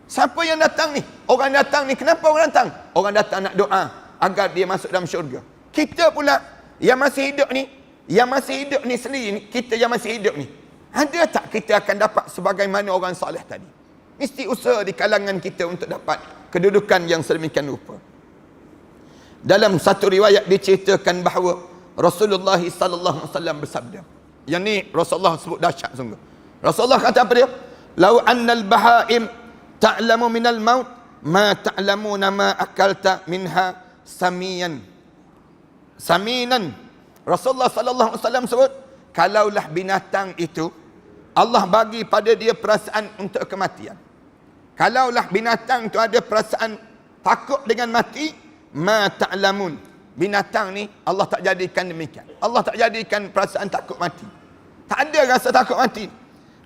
Siapa yang datang ni? Orang datang ni, kenapa orang datang? Orang datang nak doa agar dia masuk dalam syurga. Kita pula yang masih hidup ni sendiri ni, kita yang masih hidup ni, ada tak kita akan dapat sebagaimana orang saleh tadi? Mesti usaha di kalangan kita untuk dapat kedudukan yang sedemikian rupa. Dalam satu riwayat diceritakan bahawa Rasulullah sallallahu alaihi wasallam bersabda. Yang ni Rasulullah sebut dahsyat sungguh. Rasulullah kata apa dia? Lau annal bahaim ta'lamu minal maut ma ta'lamuna ma akalta minha saminan. Rasulullah sallallahu alaihi wasallam sebut, kalaulah binatang itu Allah bagi pada dia perasaan untuk kematian. Kalaulah binatang itu ada perasaan takut dengan mati, ma ta'lamun. Binatang ni Allah tak jadikan demikian. Allah tak jadikan perasaan takut mati. Tak ada rasa takut mati.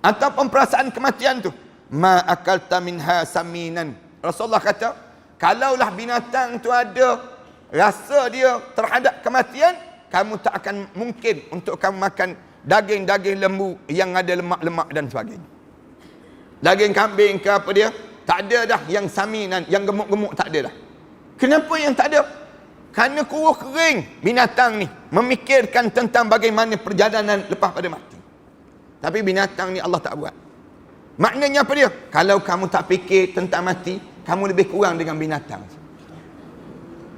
Ataupun perasaan kematian tu, ma akalta minha saminan. Rasulullah kata, kalaulah binatang tu ada rasa dia terhadap kematian, kamu tak akan mungkin untuk kamu makan daging-daging lembu yang ada lemak-lemak dan sebagainya. Daging kambing ke apa dia, tak ada dah yang saminan, yang gemuk-gemuk tak ada dah. Kenapa yang tak ada? Kerana kuruh kering binatang ni memikirkan tentang bagaimana perjalanan lepas pada mati. Tapi binatang ni Allah tak buat. Maknanya apa dia? Kalau kamu tak fikir tentang mati, kamu lebih kurang dengan binatang.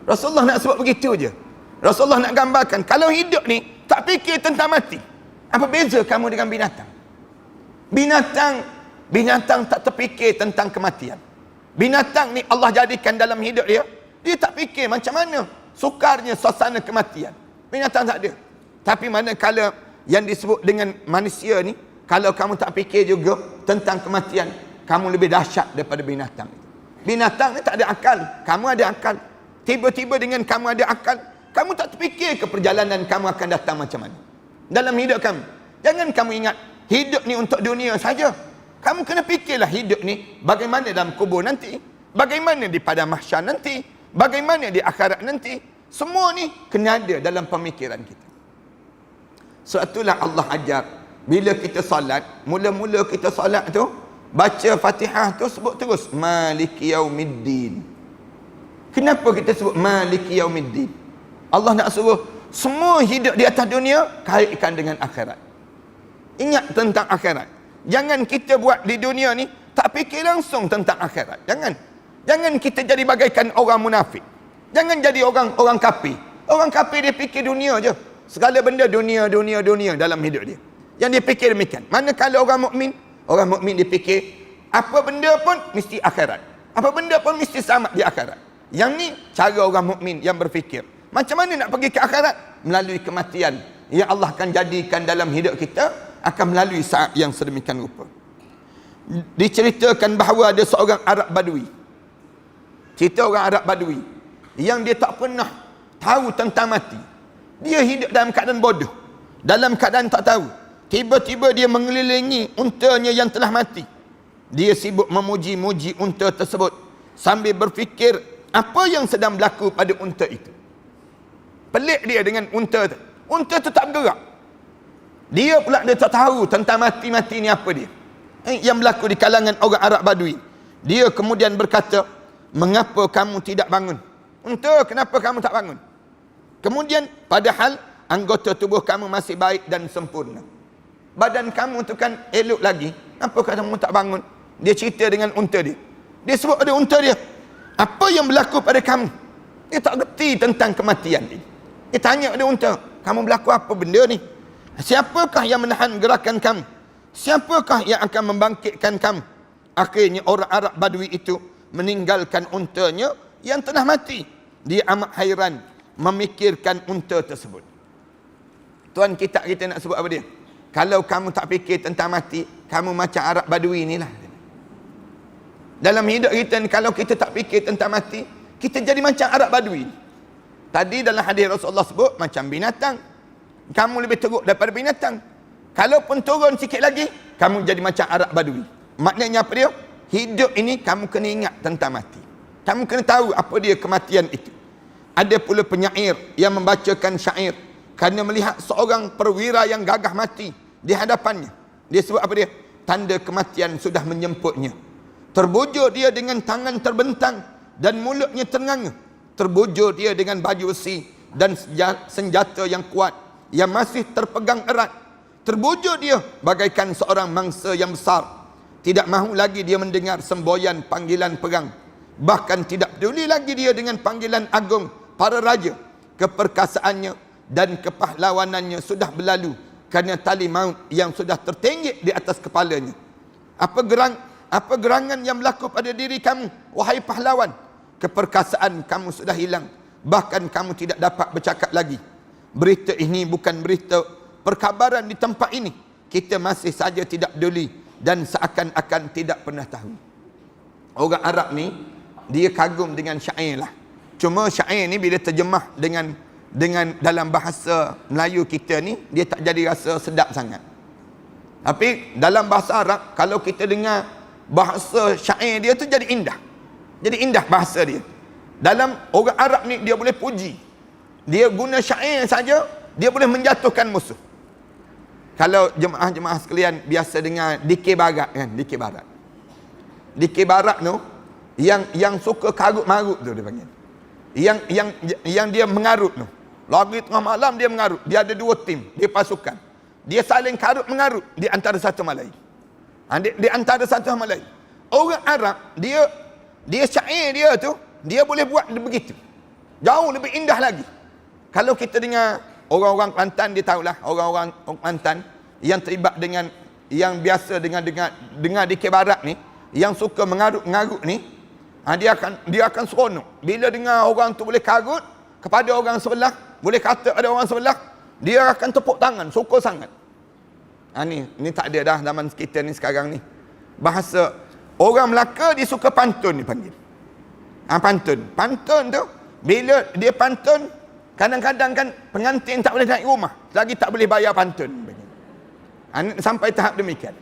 Rasulullah nak sebut begitu je. Rasulullah nak gambarkan, kalau hidup ni tak fikir tentang mati, apa beza kamu dengan binatang? Binatang tak terfikir tentang kematian. Binatang ni Allah jadikan dalam hidup dia, dia tak fikir macam mana sukarnya suasana kematian. Binatang tak ada. Tapi manakala yang disebut dengan manusia ni, kalau kamu tak fikir juga tentang kematian, kamu lebih dahsyat daripada binatang. Binatang ni tak ada akal, kamu ada akal. Tiba-tiba dengan kamu ada akal, kamu tak terfikir ke perjalanan kamu akan datang macam mana dalam hidup kamu. Jangan kamu ingat hidup ni untuk dunia saja. Kamu kena fikirlah hidup ni bagaimana dalam kubur nanti, bagaimana di padang mahsyar nanti, bagaimana di akhirat nanti. Semua ni kena ada dalam pemikiran kita. Sebab itulah Allah ajar, bila kita salat, mula-mula kita salat tu, baca Fatihah tu sebut terus Maliki Yaumiddin. Kenapa kita sebut Maliki Yaumiddin? Allah nak suruh semua hidup di atas dunia kaitkan dengan akhirat. Ingat tentang akhirat. Jangan kita buat di dunia ni tak fikir langsung tentang akhirat. Jangan kita jadi bagaikan orang munafik. Jangan jadi orang kafir. Orang kafir dia fikir dunia je. Segala benda dunia dalam hidup dia. Yang dia fikir demikian. Manakala orang mukmin dia fikir apa benda pun mesti akhirat. Apa benda pun mesti selamat di akhirat. Yang ni cara orang mukmin yang berfikir. Macam mana nak pergi ke akhirat? Melalui kematian yang Allah akan jadikan dalam hidup kita, akan melalui saat yang sedemikian rupa. Diceritakan bahawa ada seorang Arab Badui. Cerita orang Arab Badui yang dia tak pernah tahu tentang mati. Dia hidup dalam keadaan bodoh, dalam keadaan tak tahu. Tiba-tiba dia mengelilingi untanya yang telah mati. Dia sibuk memuji-muji unta tersebut sambil berfikir apa yang sedang berlaku pada unta itu. Pelik dia dengan unta tu. Unta tu tak bergerak. Dia pula dia tak tahu tentang mati-mati ni apa dia. Yang berlaku di kalangan orang Arab Badui. Dia kemudian berkata, mengapa kamu tidak bangun? Unta, kenapa kamu tak bangun? Kemudian, padahal anggota tubuh kamu masih baik dan sempurna. Badan kamu tu kan elok lagi. Apa kamu tak bangun? Dia cerita dengan unta dia. Dia sebut pada unta dia, apa yang berlaku pada kamu? Dia tak gerti tentang kematian ni. Dia tanya pada unta, kamu berlaku apa benda ni? Siapakah yang menahan gerakan kamu? Siapakah yang akan membangkitkan kamu? Akhirnya orang Arab Badui itu meninggalkan untanya yang telah mati. Dia amat hairan memikirkan unta tersebut. Tuan kita nak sebut apa dia? Kalau kamu tak fikir tentang mati, kamu macam Arab Badui ni lah. Dalam hidup kita ni, kalau kita tak fikir tentang mati, kita jadi macam Arab Badui. Tadi dalam hadis Rasulullah sebut, macam binatang. Kamu lebih teruk daripada binatang. Kalaupun turun sikit lagi, kamu jadi macam Arab Badui. Maknanya apa dia? Hidup ini kamu kena ingat tentang mati. Kamu kena tahu apa dia kematian itu. Ada pula penyair yang membacakan syair kerana melihat seorang perwira yang gagah mati di hadapannya. Dia sebut apa dia? Tanda kematian sudah menjemputnya. Terbujur dia dengan tangan terbentang dan mulutnya ternganga. Terbujur dia dengan baju besi dan senjata yang kuat yang masih terpegang erat. Terbujur dia bagaikan seorang mangsa yang besar. Tidak mahu lagi dia mendengar semboyan panggilan perang. Bahkan tidak peduli lagi dia dengan panggilan agung para raja. Keperkasaannya dan kepahlawanannya sudah berlalu kerana tali maut yang sudah tertenggik di atas kepalanya. Apa gerangan yang berlaku pada diri kamu, wahai pahlawan? Keperkasaan kamu sudah hilang. Bahkan kamu tidak dapat bercakap lagi. Berita ini bukan berita perkabaran di tempat ini. Kita masih saja tidak peduli dan seakan-akan tidak pernah tahu. Orang Arab ni, dia kagum dengan syair lah. Cuma syair ni bila terjemah dengan dalam bahasa Melayu kita ni, dia tak jadi rasa sedap sangat. Tapi dalam bahasa Arab, kalau kita dengar bahasa syair dia tu jadi indah. Jadi indah bahasa dia. Dalam orang Arab ni, dia boleh puji. Dia guna syair saja, dia boleh menjatuhkan musuh. Kalau jemaah-jemaah sekalian biasa dengar dikir barat kan, dikir barat. Dikir barat tu yang suka karut-marut tu dia panggil. Yang dia mengarut tu. Lagi tengah malam dia mengarut. Dia ada dua tim, dia pasukan. Dia saling karut mengarut di antara satu sama lain. Di antara satu sama lain. Orang Arab dia syair dia tu, dia boleh buat begitu. Jauh lebih indah lagi. Kalau kita dengar orang-orang Kelantan, dia tahulah orang-orang Kelantan yang terlibat dengan yang biasa dengar dikir barat ni, yang suka mengarut-ngarut ni, dia akan seronok bila dengar orang tu boleh karut kepada orang sebelah, boleh kata pada orang sebelah, dia akan tepuk tangan, syukur sangat. Ni tak ada dah zaman kita ni sekarang ni. Bahasa orang Melaka dia suka pantun ni panggil. Pantun tu bila dia pantun, kadang-kadang kan pengantin tak boleh naik rumah lagi tak boleh bayar pantun. Sampai tahap demikian.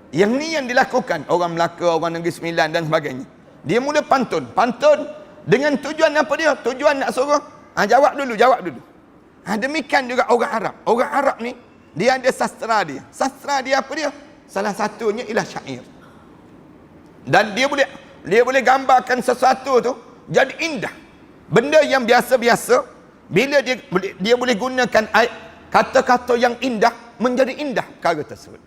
Yang ni yang dilakukan orang Melaka, orang Negeri Sembilan dan sebagainya. Dia mula pantun dengan tujuan apa dia? Tujuan nak suruh jawab dulu. Demikian juga orang Arab. Orang Arab ni dia ada sastra dia. Sastra dia apa dia? Salah satunya ialah syair. Dan dia boleh gambarkan sesuatu tu jadi indah. Benda yang biasa-biasa, bila dia boleh gunakan kata-kata yang indah menjadi indah perkara tersebut.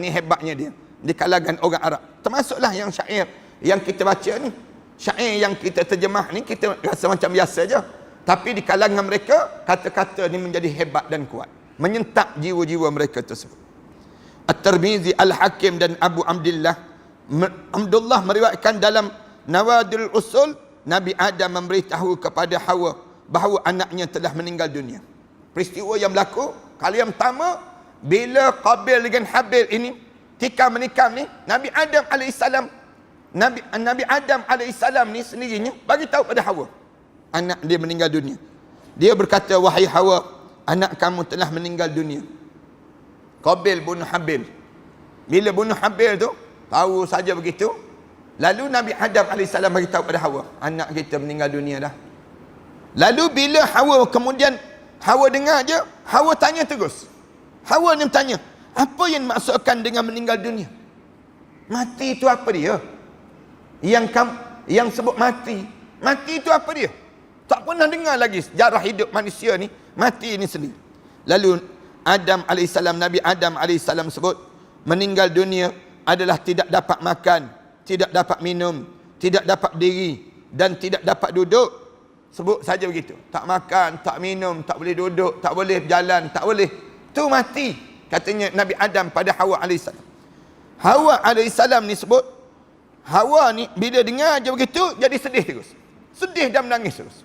Ni hebatnya dia di kalangan orang Arab. Termasuklah yang syair yang kita baca ni. Syair yang kita terjemah ni kita rasa macam biasa je. Tapi di kalangan mereka kata-kata ni menjadi hebat dan kuat, menyentak jiwa-jiwa mereka tersebut. At-Tirmizi, Al-Hakim dan Abu Abdullah meriwayatkan dalam Nawadil Usul, Nabi Adam memberitahu kepada Hawa bahawa anaknya telah meninggal dunia. Peristiwa yang berlaku kali yang pertama bila Qabil dengan Habil ini tikar menikam ni, Nabi Adam alaihissalam ni sendirinya bagi tahu pada Hawa anak dia meninggal dunia. Dia berkata, wahai Hawa, anak kamu telah meninggal dunia. Qabil bunuh Habil. Bila bunuh Habil tu, tahu saja begitu. Lalu Nabi Adam AS beritahu pada Hawa, anak kita meninggal dunia dah. Lalu bila Hawa kemudian Hawa dengar je, Hawa tanya terus. Hawa ni bertanya, apa yang maksudkan dengan meninggal dunia? Mati itu apa dia? Yang sebut mati. Mati itu apa dia? Tak pernah dengar lagi sejarah hidup manusia ni, mati ni sendiri. Lalu Adam AS, Nabi Adam AS sebut, meninggal dunia adalah tidak dapat makan, tidak dapat minum, tidak dapat diri dan tidak dapat duduk. Sebut saja begitu. Tak makan, tak minum, tak boleh duduk, tak boleh berjalan, tak boleh. Tu mati, katanya Nabi Adam pada Hawa AS. Hawa AS ni sebut, Hawa ni bila dengar je begitu, jadi sedih terus. Sedih dan menangis terus.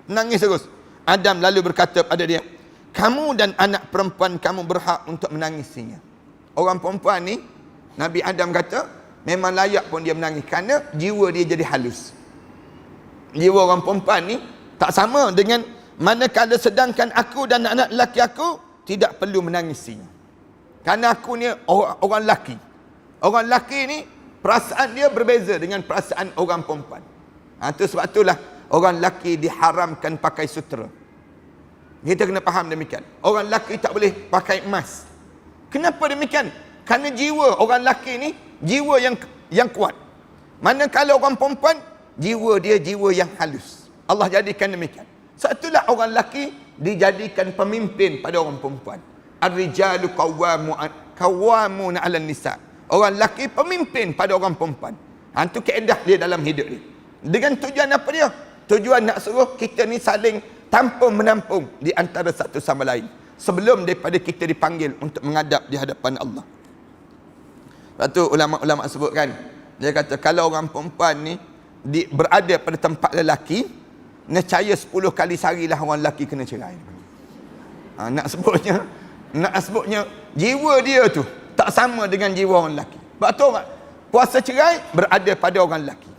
Menangis terus. Adam lalu berkata pada dia, kamu dan anak perempuan kamu berhak untuk menangisinya. Orang perempuan ni, Nabi Adam kata, memang layak pun dia menangis kerana jiwa dia jadi halus. Jiwa orang perempuan ni tak sama dengan manakala sedangkan aku dan anak lelaki aku tidak perlu menangisinya. Kerana aku ni orang lelaki. Orang lelaki ni perasaan dia berbeza dengan perasaan orang perempuan. Itu sebab itulah orang lelaki diharamkan pakai sutera. Kita kena faham demikian. Orang lelaki tak boleh pakai emas. Kenapa demikian? Kerana jiwa orang lelaki ni jiwa yang kuat. Manakala orang perempuan jiwa dia jiwa yang halus. Allah jadikan demikian. Sebab itulah orang lelaki dijadikan pemimpin pada orang perempuan. Ar-rijalu qawwamuna 'alan nisa. Orang lelaki pemimpin pada orang perempuan. Itu kaedah dia dalam hidup ni. Dengan tujuan apa dia? Tujuan nak suruh kita ni saling tampung menampung di antara satu sama lain. Sebelum daripada kita dipanggil untuk menghadap di hadapan Allah. Lepas tu ulama-ulama sebutkan, dia kata kalau orang perempuan ni berada pada tempat lelaki, nescaya 10 kali seharilah orang lelaki kena cerai. Nak sebutnya jiwa dia tu tak sama dengan jiwa orang lelaki. Sebab tu kuasa cerai berada pada orang lelaki,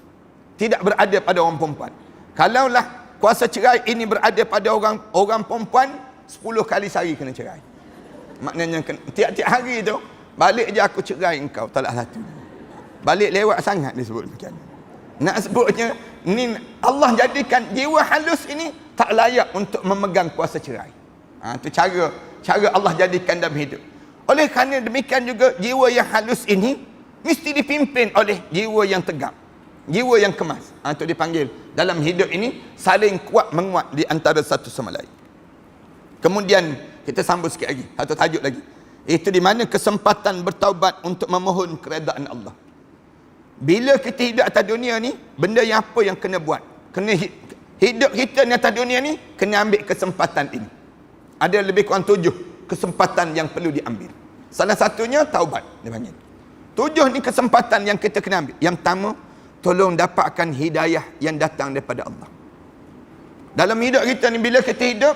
tidak berada pada orang perempuan. Kalaulah kuasa cerai ini berada pada orang perempuan, 10 kali sehari kena cerai. Maknanya tiap-tiap hari tu balik je aku cerai engkau, talak satu. Balik lewat sangat disebut demikian. Nak sebutnya ni Allah jadikan jiwa halus ini tak layak untuk memegang kuasa cerai. Itu cara Allah jadikan dalam hidup. Oleh kerana demikian juga jiwa yang halus ini mesti dipimpin oleh jiwa yang tegap, jiwa yang kemas. Itu dipanggil dalam hidup ini saling kuat menguat di antara satu sama lain. Kemudian kita sambung sikit lagi, satu tajuk lagi. Itu di mana kesempatan bertaubat untuk memohon keredaan Allah. Bila kita hidup atas dunia ni, benda yang apa yang kena buat? Kena hidup kita ni atas dunia ni, kena ambil kesempatan ini. Ada lebih kurang 7 kesempatan yang perlu diambil. Salah satunya taubat, dia panggil. 7 ni kesempatan yang kita kena ambil. Yang pertama, tolong dapatkan hidayah yang datang daripada Allah. Dalam hidup kita ni, bila kita hidup,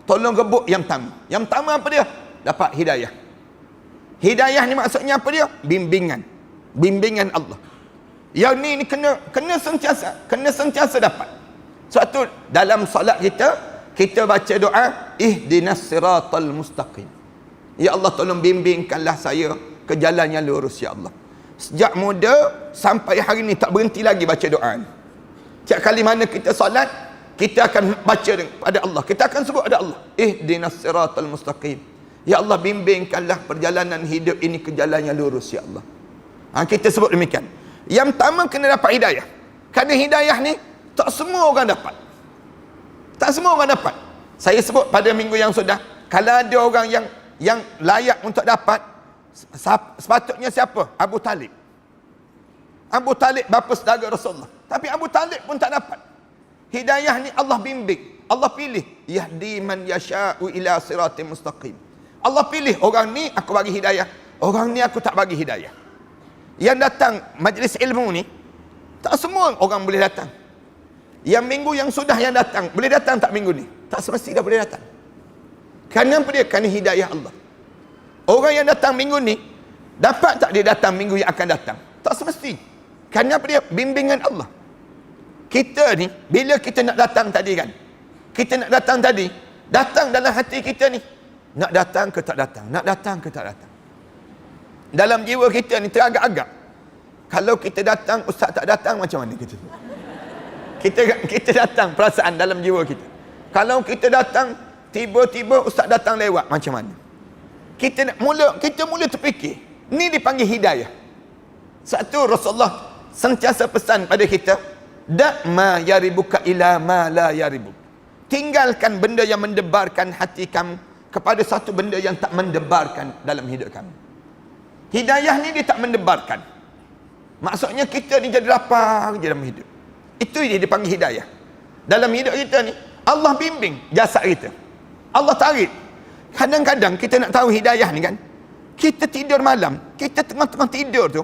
tolong rebut yang pertama. Yang pertama apa dia? Dapat hidayah. Hidayah ni maksudnya apa dia? Bimbingan Allah. Yang ni kena sentiasa dapat. Sebab tu dalam solat kita baca doa ihdinas siratal mustaqim. Ya Allah, tolong bimbingkanlah saya ke jalan yang lurus ya Allah. Sejak muda sampai hari ni tak berhenti lagi baca doa ni. Setiap kali mana kita solat, kita akan baca pada Allah. Kita akan sebut pada Allah, ihdinas siratal mustaqim. Ya Allah, bimbingkanlah perjalanan hidup ini ke jalan yang lurus ya Allah. Kita sebut demikian. Yang pertama kena dapat hidayah. Kerana hidayah ni tak semua orang dapat. Tak semua orang dapat. Saya sebut pada minggu yang sudah, kalau ada orang yang layak untuk dapat, sepatutnya siapa? Abu Talib. Abu Talib bapa saudara Rasulullah. Tapi Abu Talib pun tak dapat. Hidayah ni Allah bimbing, Allah pilih. Yahdi man yasha'u ila siratim mustaqim. Allah pilih orang ni aku bagi hidayah, orang ni aku tak bagi hidayah. Yang datang majlis ilmu ni, tak semua orang boleh datang. Yang minggu yang sudah yang datang, boleh datang tak minggu ni? Tak semestinya boleh datang. Kenapa dia? Kerana hidayah Allah. Orang yang datang minggu ni, dapat tak dia datang minggu yang akan datang? Tak semesti. Kenapa dia? Bimbingan Allah. Kita ni, bila kita nak datang tadi kan, kita nak datang tadi, Datang dalam hati kita ni. Nak datang ke tak datang? Nak datang ke tak datang? Dalam jiwa kita ni teragak-agak. Kalau kita datang, ustaz tak datang, macam mana kita? Kita datang, perasaan dalam jiwa kita. Kalau kita datang, tiba-tiba ustaz datang lewat, macam mana? Kita mula terfikir. Ni dipanggil hidayah. Satu, Rasulullah sentiasa pesan pada kita, da' ma yaribuka ila ma la yaribuk. Tinggalkan benda yang mendebarkan hati kamu kepada satu benda yang tak mendebarkan dalam hidup kamu. Hidayah ni dia tak mendebarkan. Maksudnya kita ni jadi lapar je dalam hidup. Itu dia dipanggil hidayah. Dalam hidup kita ni, Allah bimbing jasad kita. Allah tarik. Kadang-kadang kita nak tahu hidayah ni kan, kita tidur malam, kita tengah-tengah tidur tu,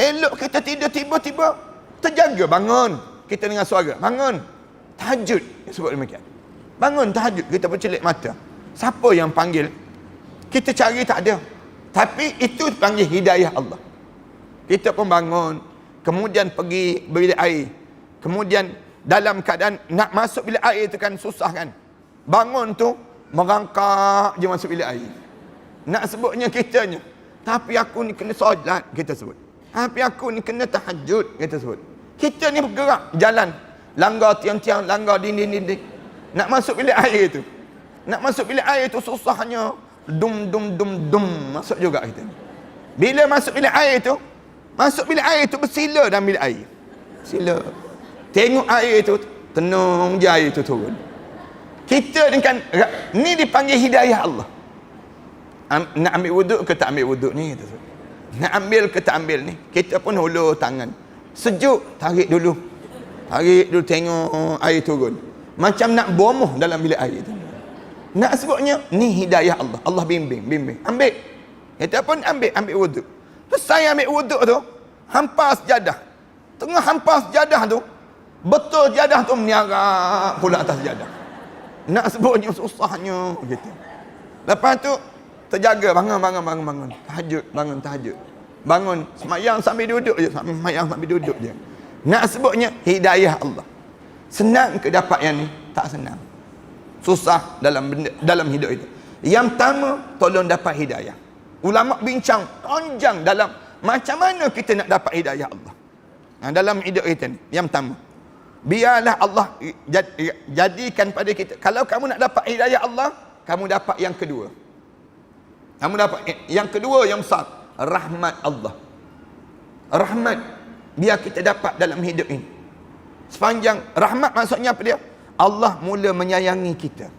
elok kita tidur, tiba-tiba terjaga, bangun. Kita dengar suara, bangun. Tahajud, sebut demikian. Bangun tahajud, kita bercelik mata. Siapa yang panggil? Kita cari tak ada. Tapi itu panggil hidayah Allah. Kita pun bangun, kemudian pergi bilik air. Kemudian dalam keadaan nak masuk bilik air itu kan susah kan. Bangun tu merangkak je masuk bilik air. Nak sebutnya kitanya. Tapi aku ni kena solat, kita sebut. Tapi aku ni kena tahajud, kita sebut. Kita ni bergerak, jalan. Langgar tiang-tiang, langgar dinding-dinding. Nak masuk bilik air tu. Nak masuk bilik air tu susahnya. Dum, masuk juga kita. Bila masuk bilik air tu bersila dalam bilik air. Sila. Tengok air tu, tenung je air tu turun. Kita ni kan, ni dipanggil hidayah Allah. Nak ambil wuduk ke tak ambil wuduk ni? Nak ambil ke tak ambil ni? Kita pun hulur tangan. Sejuk, tarik dulu. Tengok air turun. Macam nak bomoh dalam bilik air tu. Nak sebutnya, ni hidayah Allah. Allah bimbing. Ambil. Kita pun ambil wuduk. Terus saya ambil wuduk tu, hampas sejadah. Tengah hampas sejadah tu, betul sejadah tu meniarak pula atas sejadah. Nak sebutnya susahnya gitu. Lepas tu terjaga, bangun. Tahajud. Bangun semayang sambil duduk je, Nak sebutnya hidayah Allah. Senang ke dapat yang ni? Tak senang. Susah dalam hidup itu. Yang pertama, tolong dapat hidayah. Ulama bincang panjang dalam macam mana kita nak dapat hidayah Allah. Dalam hidup kita ni, yang pertama, biarlah Allah jadikan pada kita. Kalau kamu nak dapat hidayah Allah, kamu dapat yang kedua. Yang kedua yang besar, rahmat Allah. Rahmat biar kita dapat dalam hidup ini. Sepanjang rahmat maksudnya apa dia? Allah mula menyayangi kita.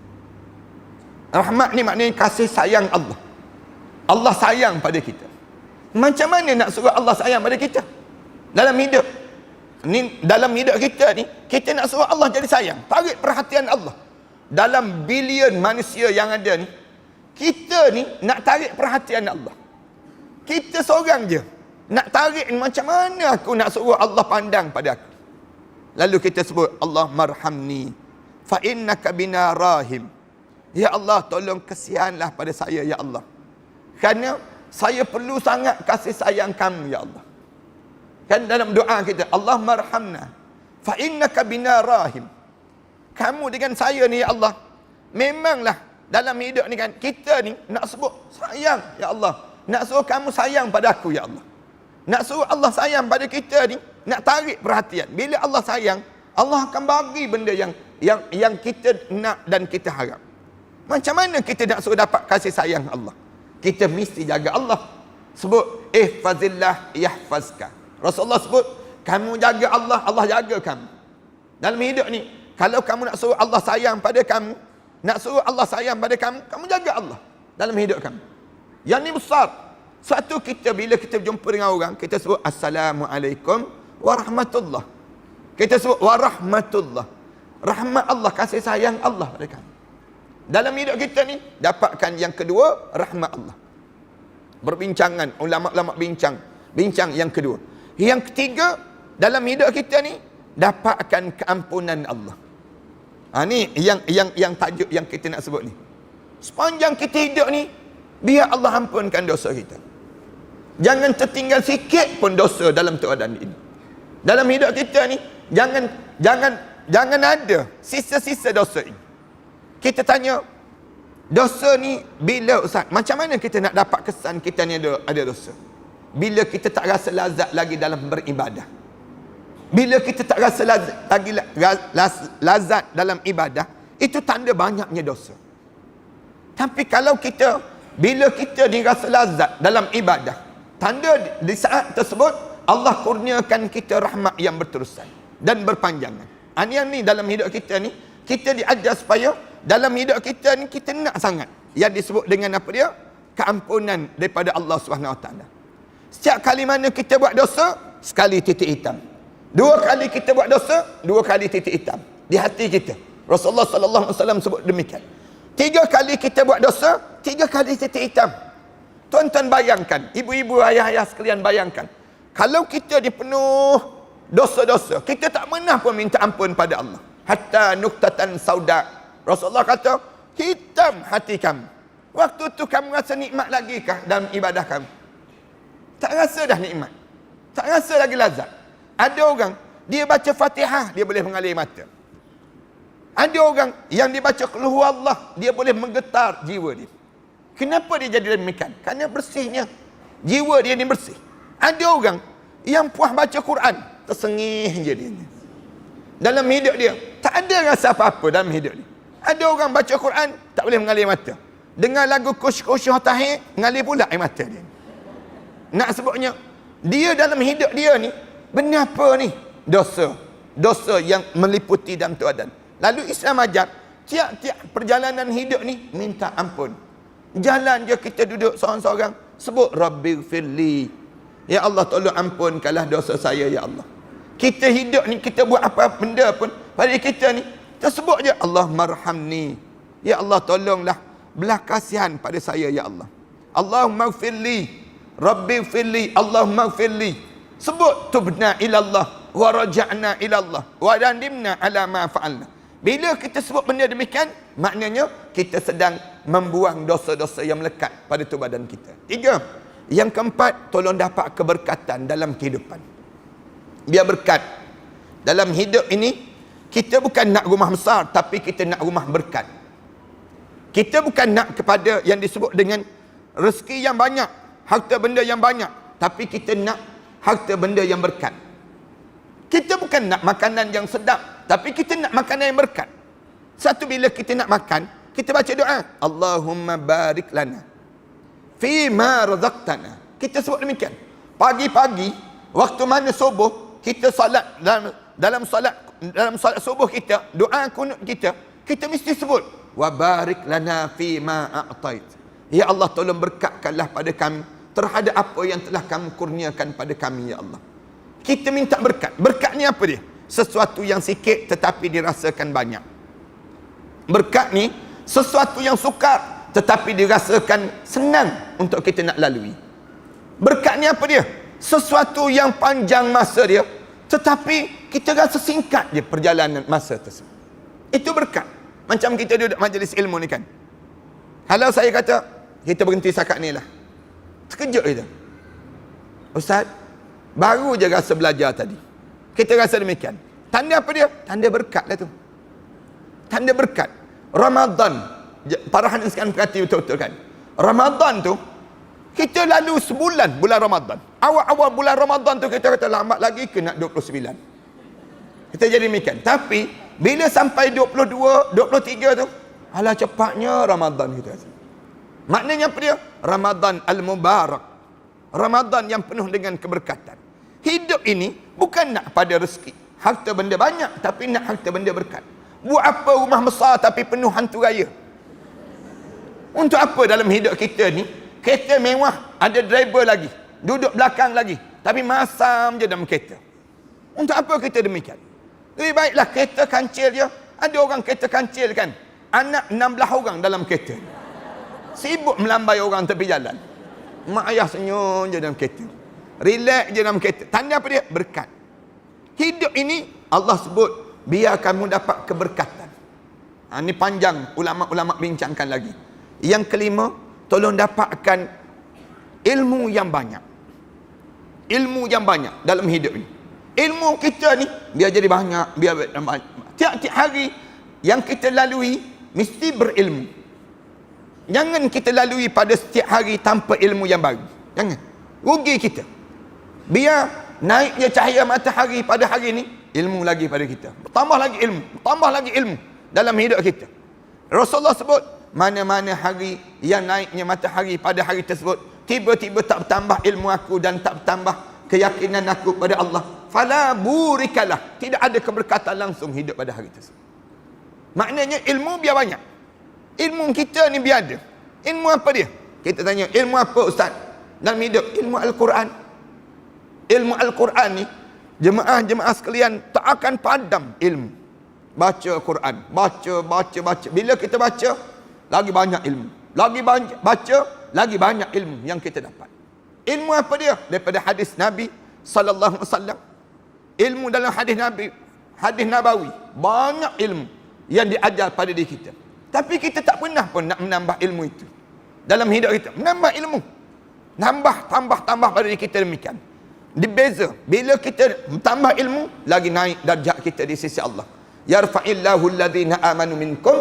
Rahmat ni maknanya kasih sayang Allah. Allah sayang pada kita. Macam mana nak suruh Allah sayang pada kita? Dalam hidup ni, dalam hidup kita ni, kita nak suruh Allah jadi sayang. Tarik perhatian Allah. Dalam bilion manusia yang ada ni, kita ni nak tarik perhatian Allah. Kita seorang je nak tarik ni, macam mana aku nak suruh Allah pandang pada aku. Lalu kita sebut, Allah marhamni fa innaka bina rahim. Ya Allah, tolong kesianlah pada saya ya Allah. Kerana saya perlu sangat kasih sayang kamu ya Allah. Kan dalam doa kita, Allah marhamna fa innaka bina rahim. Kamu dengan saya ni ya Allah. Memanglah dalam hidup ni kan, kita ni nak sebut sayang ya Allah. Nak suruh kamu sayang pada aku ya Allah. Nak suruh Allah sayang pada kita ni, nak tarik perhatian. Bila Allah sayang, Allah akan bagi benda yang kita nak dan kita harap. Macam mana kita nak suruh dapat kasih sayang Allah? Kita mesti jaga Allah. Sebut ihfazillah yahfazka. Rasulullah sebut, kamu jaga Allah, Allah jaga kamu. Dalam hidup ni, kalau kamu nak suruh Allah sayang pada kamu, kamu jaga Allah dalam hidup kamu. Yang ni besar. Satu, kita bila kita jumpa dengan orang, kita sebut Assalamualaikum warahmatullah. Kita sebut warahmatullah. Rahmat Allah, kasih sayang Allah pada kamu. Dalam hidup kita ni, dapatkan yang kedua, rahmat Allah. Berbincangan, ulama-ulama bincang yang kedua. Yang ketiga, dalam hidup kita ni, dapatkan keampunan Allah. Ni yang tajuk yang kita nak sebut ni. Sepanjang kita hidup ni, biar Allah ampunkan dosa kita. Jangan tertinggal sikit pun dosa dalam keadaan ini. Dalam hidup kita ni, jangan ada sisa-sisa dosa ini. Kita tanya, dosa ni bila Ustaz? Macam mana kita nak dapat kesan kita ni ada dosa? Bila kita tak rasa lazat lagi dalam beribadah. Bila kita tak rasa lazat dalam ibadah, itu tanda banyaknya dosa. Tapi kalau bila kita dirasa lazat dalam ibadah, tanda di saat tersebut Allah kurniakan kita rahmat yang berterusan dan berpanjangan. Yang ni dalam hidup kita ni, kita diajar supaya dalam hidup kita ni kita nak sangat yang disebut dengan apa dia? Keampunan daripada Allah SWT. Setiap kali mana kita buat dosa, sekali titik hitam. 2 kali kita buat dosa, 2 kali titik hitam di hati kita. Rasulullah sallallahu alaihi wasallam sebut demikian. 3 kali kita buat dosa, 3 kali titik hitam. Tuan-tuan bayangkan, ibu-ibu, ayah-ayah sekalian bayangkan, kalau kita dipenuh dosa-dosa, kita tak pernah pun minta ampun pada Allah. Hatta nuktatan sauda. Rasulullah kata, hitam hati kamu. Waktu tu kamu rasa nikmat lagi kah dalam ibadah kamu? Tak rasa dah nikmat. Tak rasa lagi lazat. Ada orang, dia baca Fatihah, dia boleh mengalir mata. Ada orang yang dia baca Qul Huwallah, dia boleh menggetar jiwa dia. Kenapa dia jadi demikian? Kerana bersihnya jiwa dia ni bersih. Ada orang yang puas baca Quran, tersengih je dia. Dalam hidup dia tak ada rasa apa-apa dalam hidup dia. Ada orang baca Quran tak boleh mengalir mata. Dengar lagu Kusyuh Tahir, mengalir pula air mata dia. Nak sebutnya, dia dalam hidup dia ni benda apa ni? Dosa. Dosa yang meliputi dalam tuadan. Lalu Islam ajar, tiap-tiap perjalanan hidup ni minta ampun. Jalan je kita duduk seorang-seorang, sebut Rabbighfirli. Ya Allah, tolong ampunkanlah dosa saya ya Allah. Kita hidup ni, kita buat apa benda pun pada kita ni, tersebut je Allah marhamni. Ya Allah, tolonglah belah kasihan pada saya ya Allah. Allahumma gfirli, Rabbighfirli, Allahumma gfirli. Sebut tubna ilallah wa raja'na ilallah wa dandimna ala ma fa'alna. Bila kita sebut benda demikian, maknanya kita sedang membuang dosa-dosa yang melekat pada tubuh badan kita. 3. Yang keempat, tolong dapat keberkatan dalam kehidupan. Biar berkat. Dalam hidup ini, kita bukan nak rumah besar, tapi kita nak rumah berkat. Kita bukan nak kepada yang disebut dengan rezeki yang banyak, harta benda yang banyak, tapi kita nak harta benda yang berkat. Kita bukan nak makanan yang sedap, tapi kita nak makanan yang berkat. Satu, bila kita nak makan, kita baca doa, Allahumma barik lana fima razaqtana. Kita sebut demikian. Pagi-pagi, waktu mana subuh, kita solat dalam solat subuh kita, doa kunut kita mesti sebut wa barik lana fima a'tait. Ya Allah, tolong berkatkanlah pada kami terhadap apa yang telah kamu kurniakan pada kami ya Allah. Kita minta berkat. Berkat ni apa dia? Sesuatu yang sikit tetapi dirasakan banyak. Berkat ni sesuatu yang sukar tetapi dirasakan senang untuk kita nak lalui. Berkat ni apa dia? Sesuatu yang panjang masa dia tetapi kita rasa singkat je perjalanan masa tersebut. Itu berkat. Macam kita duduk majlis ilmu ni kan. Kalau saya kata kita berhenti sakat ni lah, terkejut kita. Ustaz, baru je rasa belajar tadi. Kita rasa demikian. Tanda apa dia? Tanda berkat lah tu. Tanda berkat. Ramadan. Para hadirin sekalian perhati betul-betul kan. Ramadan tu, kita lalu sebulan bulan Ramadan. Awal-awal bulan Ramadan tu kita kata lambat lagi ke nak 29. Kita jadi demikian. Tapi, bila sampai 22, 23 tu, alah cepatnya Ramadan kita rasa. Maknanya apa dia? Ramadan al-Mubarak. Ramadan yang penuh dengan keberkatan. Hidup ini bukan nak pada rezeki, harta benda banyak, tapi nak harta benda berkat. Buat apa rumah besar tapi penuh hantu raya? Untuk apa dalam hidup kita ni, kereta mewah, ada driver lagi, duduk belakang lagi, tapi masam je dalam kereta. Untuk apa kita demikian? Lebih baiklah kereta kancil je. Ada orang kereta kancil kan, anak 16 orang dalam kereta, sibuk melambai orang tepi jalan. Mak ayah senyum je dalam kereta, relax je dalam kereta. Tanda apa dia? Berkat. Hidup ini Allah sebut biar kamu dapat keberkatan. Ini panjang, ulama-ulama bincangkan lagi. Yang kelima, tolong dapatkan ilmu yang banyak. Ilmu yang banyak dalam hidup ini. Ilmu kita ni biar jadi banyak, biar banyak. Tiap-tiap hari yang kita lalui, mesti berilmu. Jangan kita lalui pada setiap hari tanpa ilmu yang baru. Jangan. Rugi kita. Biar naiknya cahaya matahari pada hari ini, ilmu lagi pada kita. Tambah lagi ilmu. Tambah lagi ilmu dalam hidup kita. Rasulullah sebut, mana-mana hari yang naiknya matahari pada hari tersebut, tiba-tiba tak bertambah ilmu aku dan tak bertambah keyakinan aku pada Allah, fala burikalah, tidak ada keberkatan langsung hidup pada hari tersebut. Maknanya ilmu biar banyak. Ilmu kita ni biar ada. Ilmu apa dia? Kita tanya, ilmu apa ustaz dalam hidup? Ilmu Al-Quran. Ilmu Al-Quran ni, jemaah-jemaah sekalian, tak akan padam ilmu. Baca Quran, baca. Bila kita baca, lagi banyak ilmu. Lagi banyak baca, lagi banyak ilmu yang kita dapat. Ilmu apa dia? Daripada hadis Nabi sallallahu alaihi wasallam. Ilmu dalam hadis Nabi, hadis Nabawi, banyak ilmu yang diajar pada diri kita. Tapi kita tak pernah pun nak menambah ilmu itu dalam hidup kita. Menambah ilmu, tambah pada diri kita demikian. Dibeza bila kita tambah ilmu, lagi naik darjat kita di sisi Allah. Yarfa'illahu alladhina amanu minkum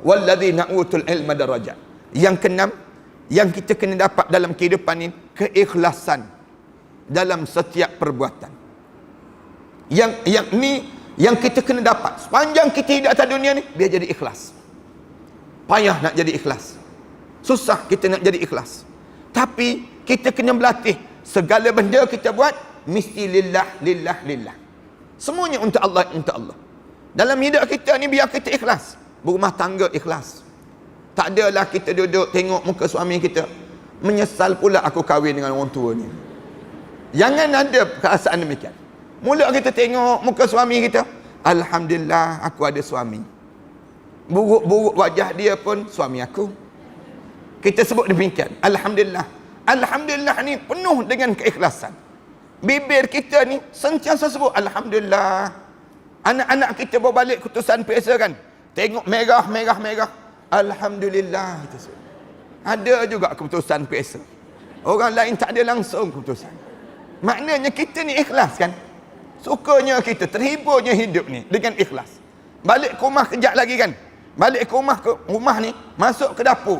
walladhina utul ilma darajat. Yang keenam, yang kita kena dapat dalam kehidupan ini, keikhlasan dalam setiap perbuatan. Yang kita kena dapat sepanjang kita hidup atas dunia ni, biar jadi ikhlas. Payah nak jadi ikhlas, susah kita nak jadi ikhlas. Tapi kita kena berlatih, segala benda kita buat mesti lillah. Semuanya untuk Allah, untuk Allah. Dalam hidup kita ni biar kita ikhlas. Berumah tangga ikhlas. Tak adalah kita duduk tengok muka suami kita, menyesal pula aku kahwin dengan orang tua ni. Jangan ada perasaan demikian. Mula kita tengok muka suami kita, alhamdulillah aku ada suami. Buruk-buruk wajah dia pun suami aku. Kita sebut demikian, alhamdulillah. Alhamdulillah ni penuh dengan keikhlasan. Bibir kita ni sentiasa sebut alhamdulillah. Anak-anak kita bawa balik keputusan PSA kan, tengok merah. Alhamdulillah kita sebut. Ada juga keputusan PSA. Orang lain tak ada langsung keputusan. Maknanya kita ni ikhlas kan. Sukanya kita, terhiburnya hidup ni dengan ikhlas. Balik ke rumah kejap lagi kan. Balik ke rumah ni, masuk ke dapur.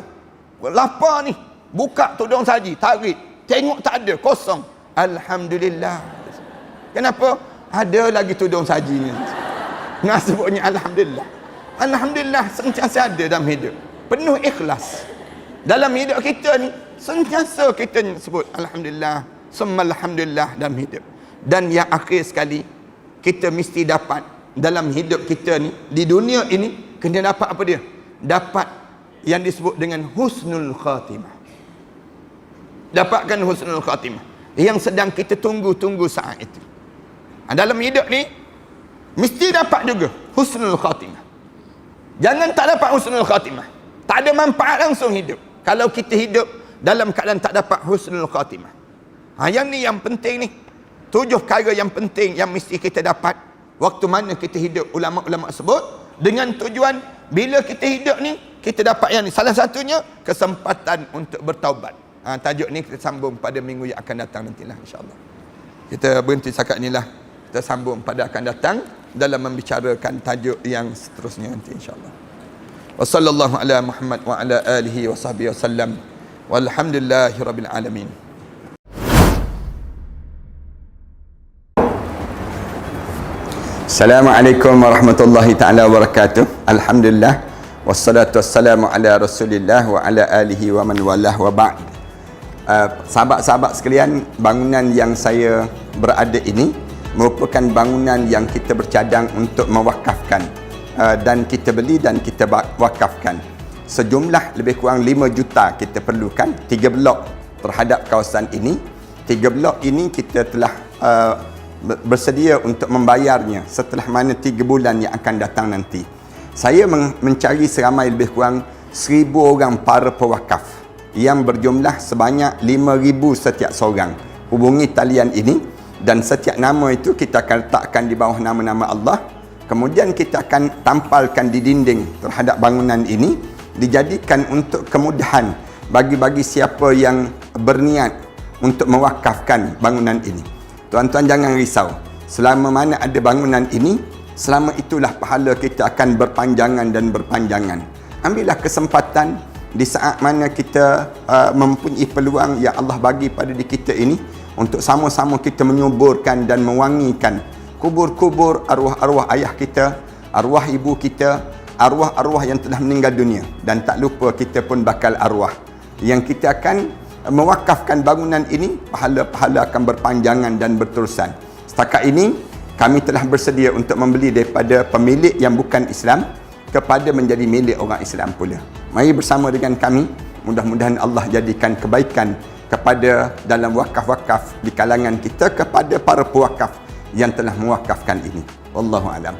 Lapar ni, buka tudung saji, tarik. Tengok tak ada, kosong. Alhamdulillah. Kenapa? Ada lagi tudung saji ni. Nak sebutnya alhamdulillah. Alhamdulillah sentiasa ada dalam hidup. Penuh ikhlas. Dalam hidup kita ni, sentiasa kita sebut alhamdulillah, summa alhamdulillah dalam hidup. Dan yang akhir sekali, kita mesti dapat dalam hidup kita ni, di dunia ini, kena dapat apa dia? Dapat yang disebut dengan husnul khatimah. Dapatkan husnul khatimah yang sedang kita tunggu-tunggu saat itu. Dalam hidup ni mesti dapat juga husnul khatimah. Jangan tak dapat husnul khatimah, tak ada manfaat langsung hidup kalau kita hidup dalam keadaan tak dapat husnul khatimah. Yang ni yang penting ni. 7 perkara yang penting yang mesti kita dapat waktu mana kita hidup. Ulama-ulama sebut dengan tujuan bila kita hidup ni kita dapat yang ni. Salah satunya kesempatan untuk bertaubat. Tajuk ni kita sambung pada minggu yang akan datang nantilah insya-Allah. Kita berhenti setakat inilah. Kita sambung pada akan datang dalam membicarakan tajuk yang seterusnya nanti insya-Allah. Wa sallallahu ala Muhammad wa ala alihi wa sahbihi wasallam. Walhamdulillahirabbil alamin. Assalamualaikum warahmatullahi taala wabarakatuh. Alhamdulillah wassalatu wassalamu ala Rasulillah wa ala alihi wa man walah wa ba'd. Sahabat-sahabat sekalian, bangunan yang saya berada ini merupakan bangunan yang kita bercadang untuk mewakafkan, dan kita beli dan kita wakafkan. Sejumlah lebih kurang 5 juta kita perlukan 3 blok terhadap kawasan ini. 3 blok ini kita telah bersedia untuk membayarnya setelah mana 3 bulan yang akan datang nanti. Saya mencari seramai lebih kurang 1,000 orang para pewakaf yang berjumlah sebanyak 5,000 setiap seorang. Hubungi talian ini dan setiap nama itu kita akan letakkan di bawah nama-nama Allah. Kemudian kita akan tampalkan di dinding terhadap bangunan ini, dijadikan untuk kemudahan bagi siapa yang berniat untuk mewakafkan bangunan ini. Tuan-tuan jangan risau. Selama mana ada bangunan ini, selama itulah pahala kita akan berpanjangan dan berpanjangan. ambillah kesempatan di saat mana kita mempunyai peluang yang Allah bagi pada diri kita ini untuk sama-sama kita menyuburkan dan mewangikan kubur-kubur arwah-arwah ayah kita, arwah ibu kita, arwah-arwah yang telah meninggal dunia. Dan tak lupa kita pun bakal arwah yang kita akan mewakafkan bangunan ini, pahala-pahala akan berpanjangan dan berterusan. Setakat ini kami telah bersedia untuk membeli daripada pemilik yang bukan Islam kepada menjadi milik orang Islam pula. Mari bersama dengan kami, mudah-mudahan Allah jadikan kebaikan kepada dalam wakaf-wakaf di kalangan kita kepada para pewakaf yang telah mewakafkan ini. Wallahu a'lam.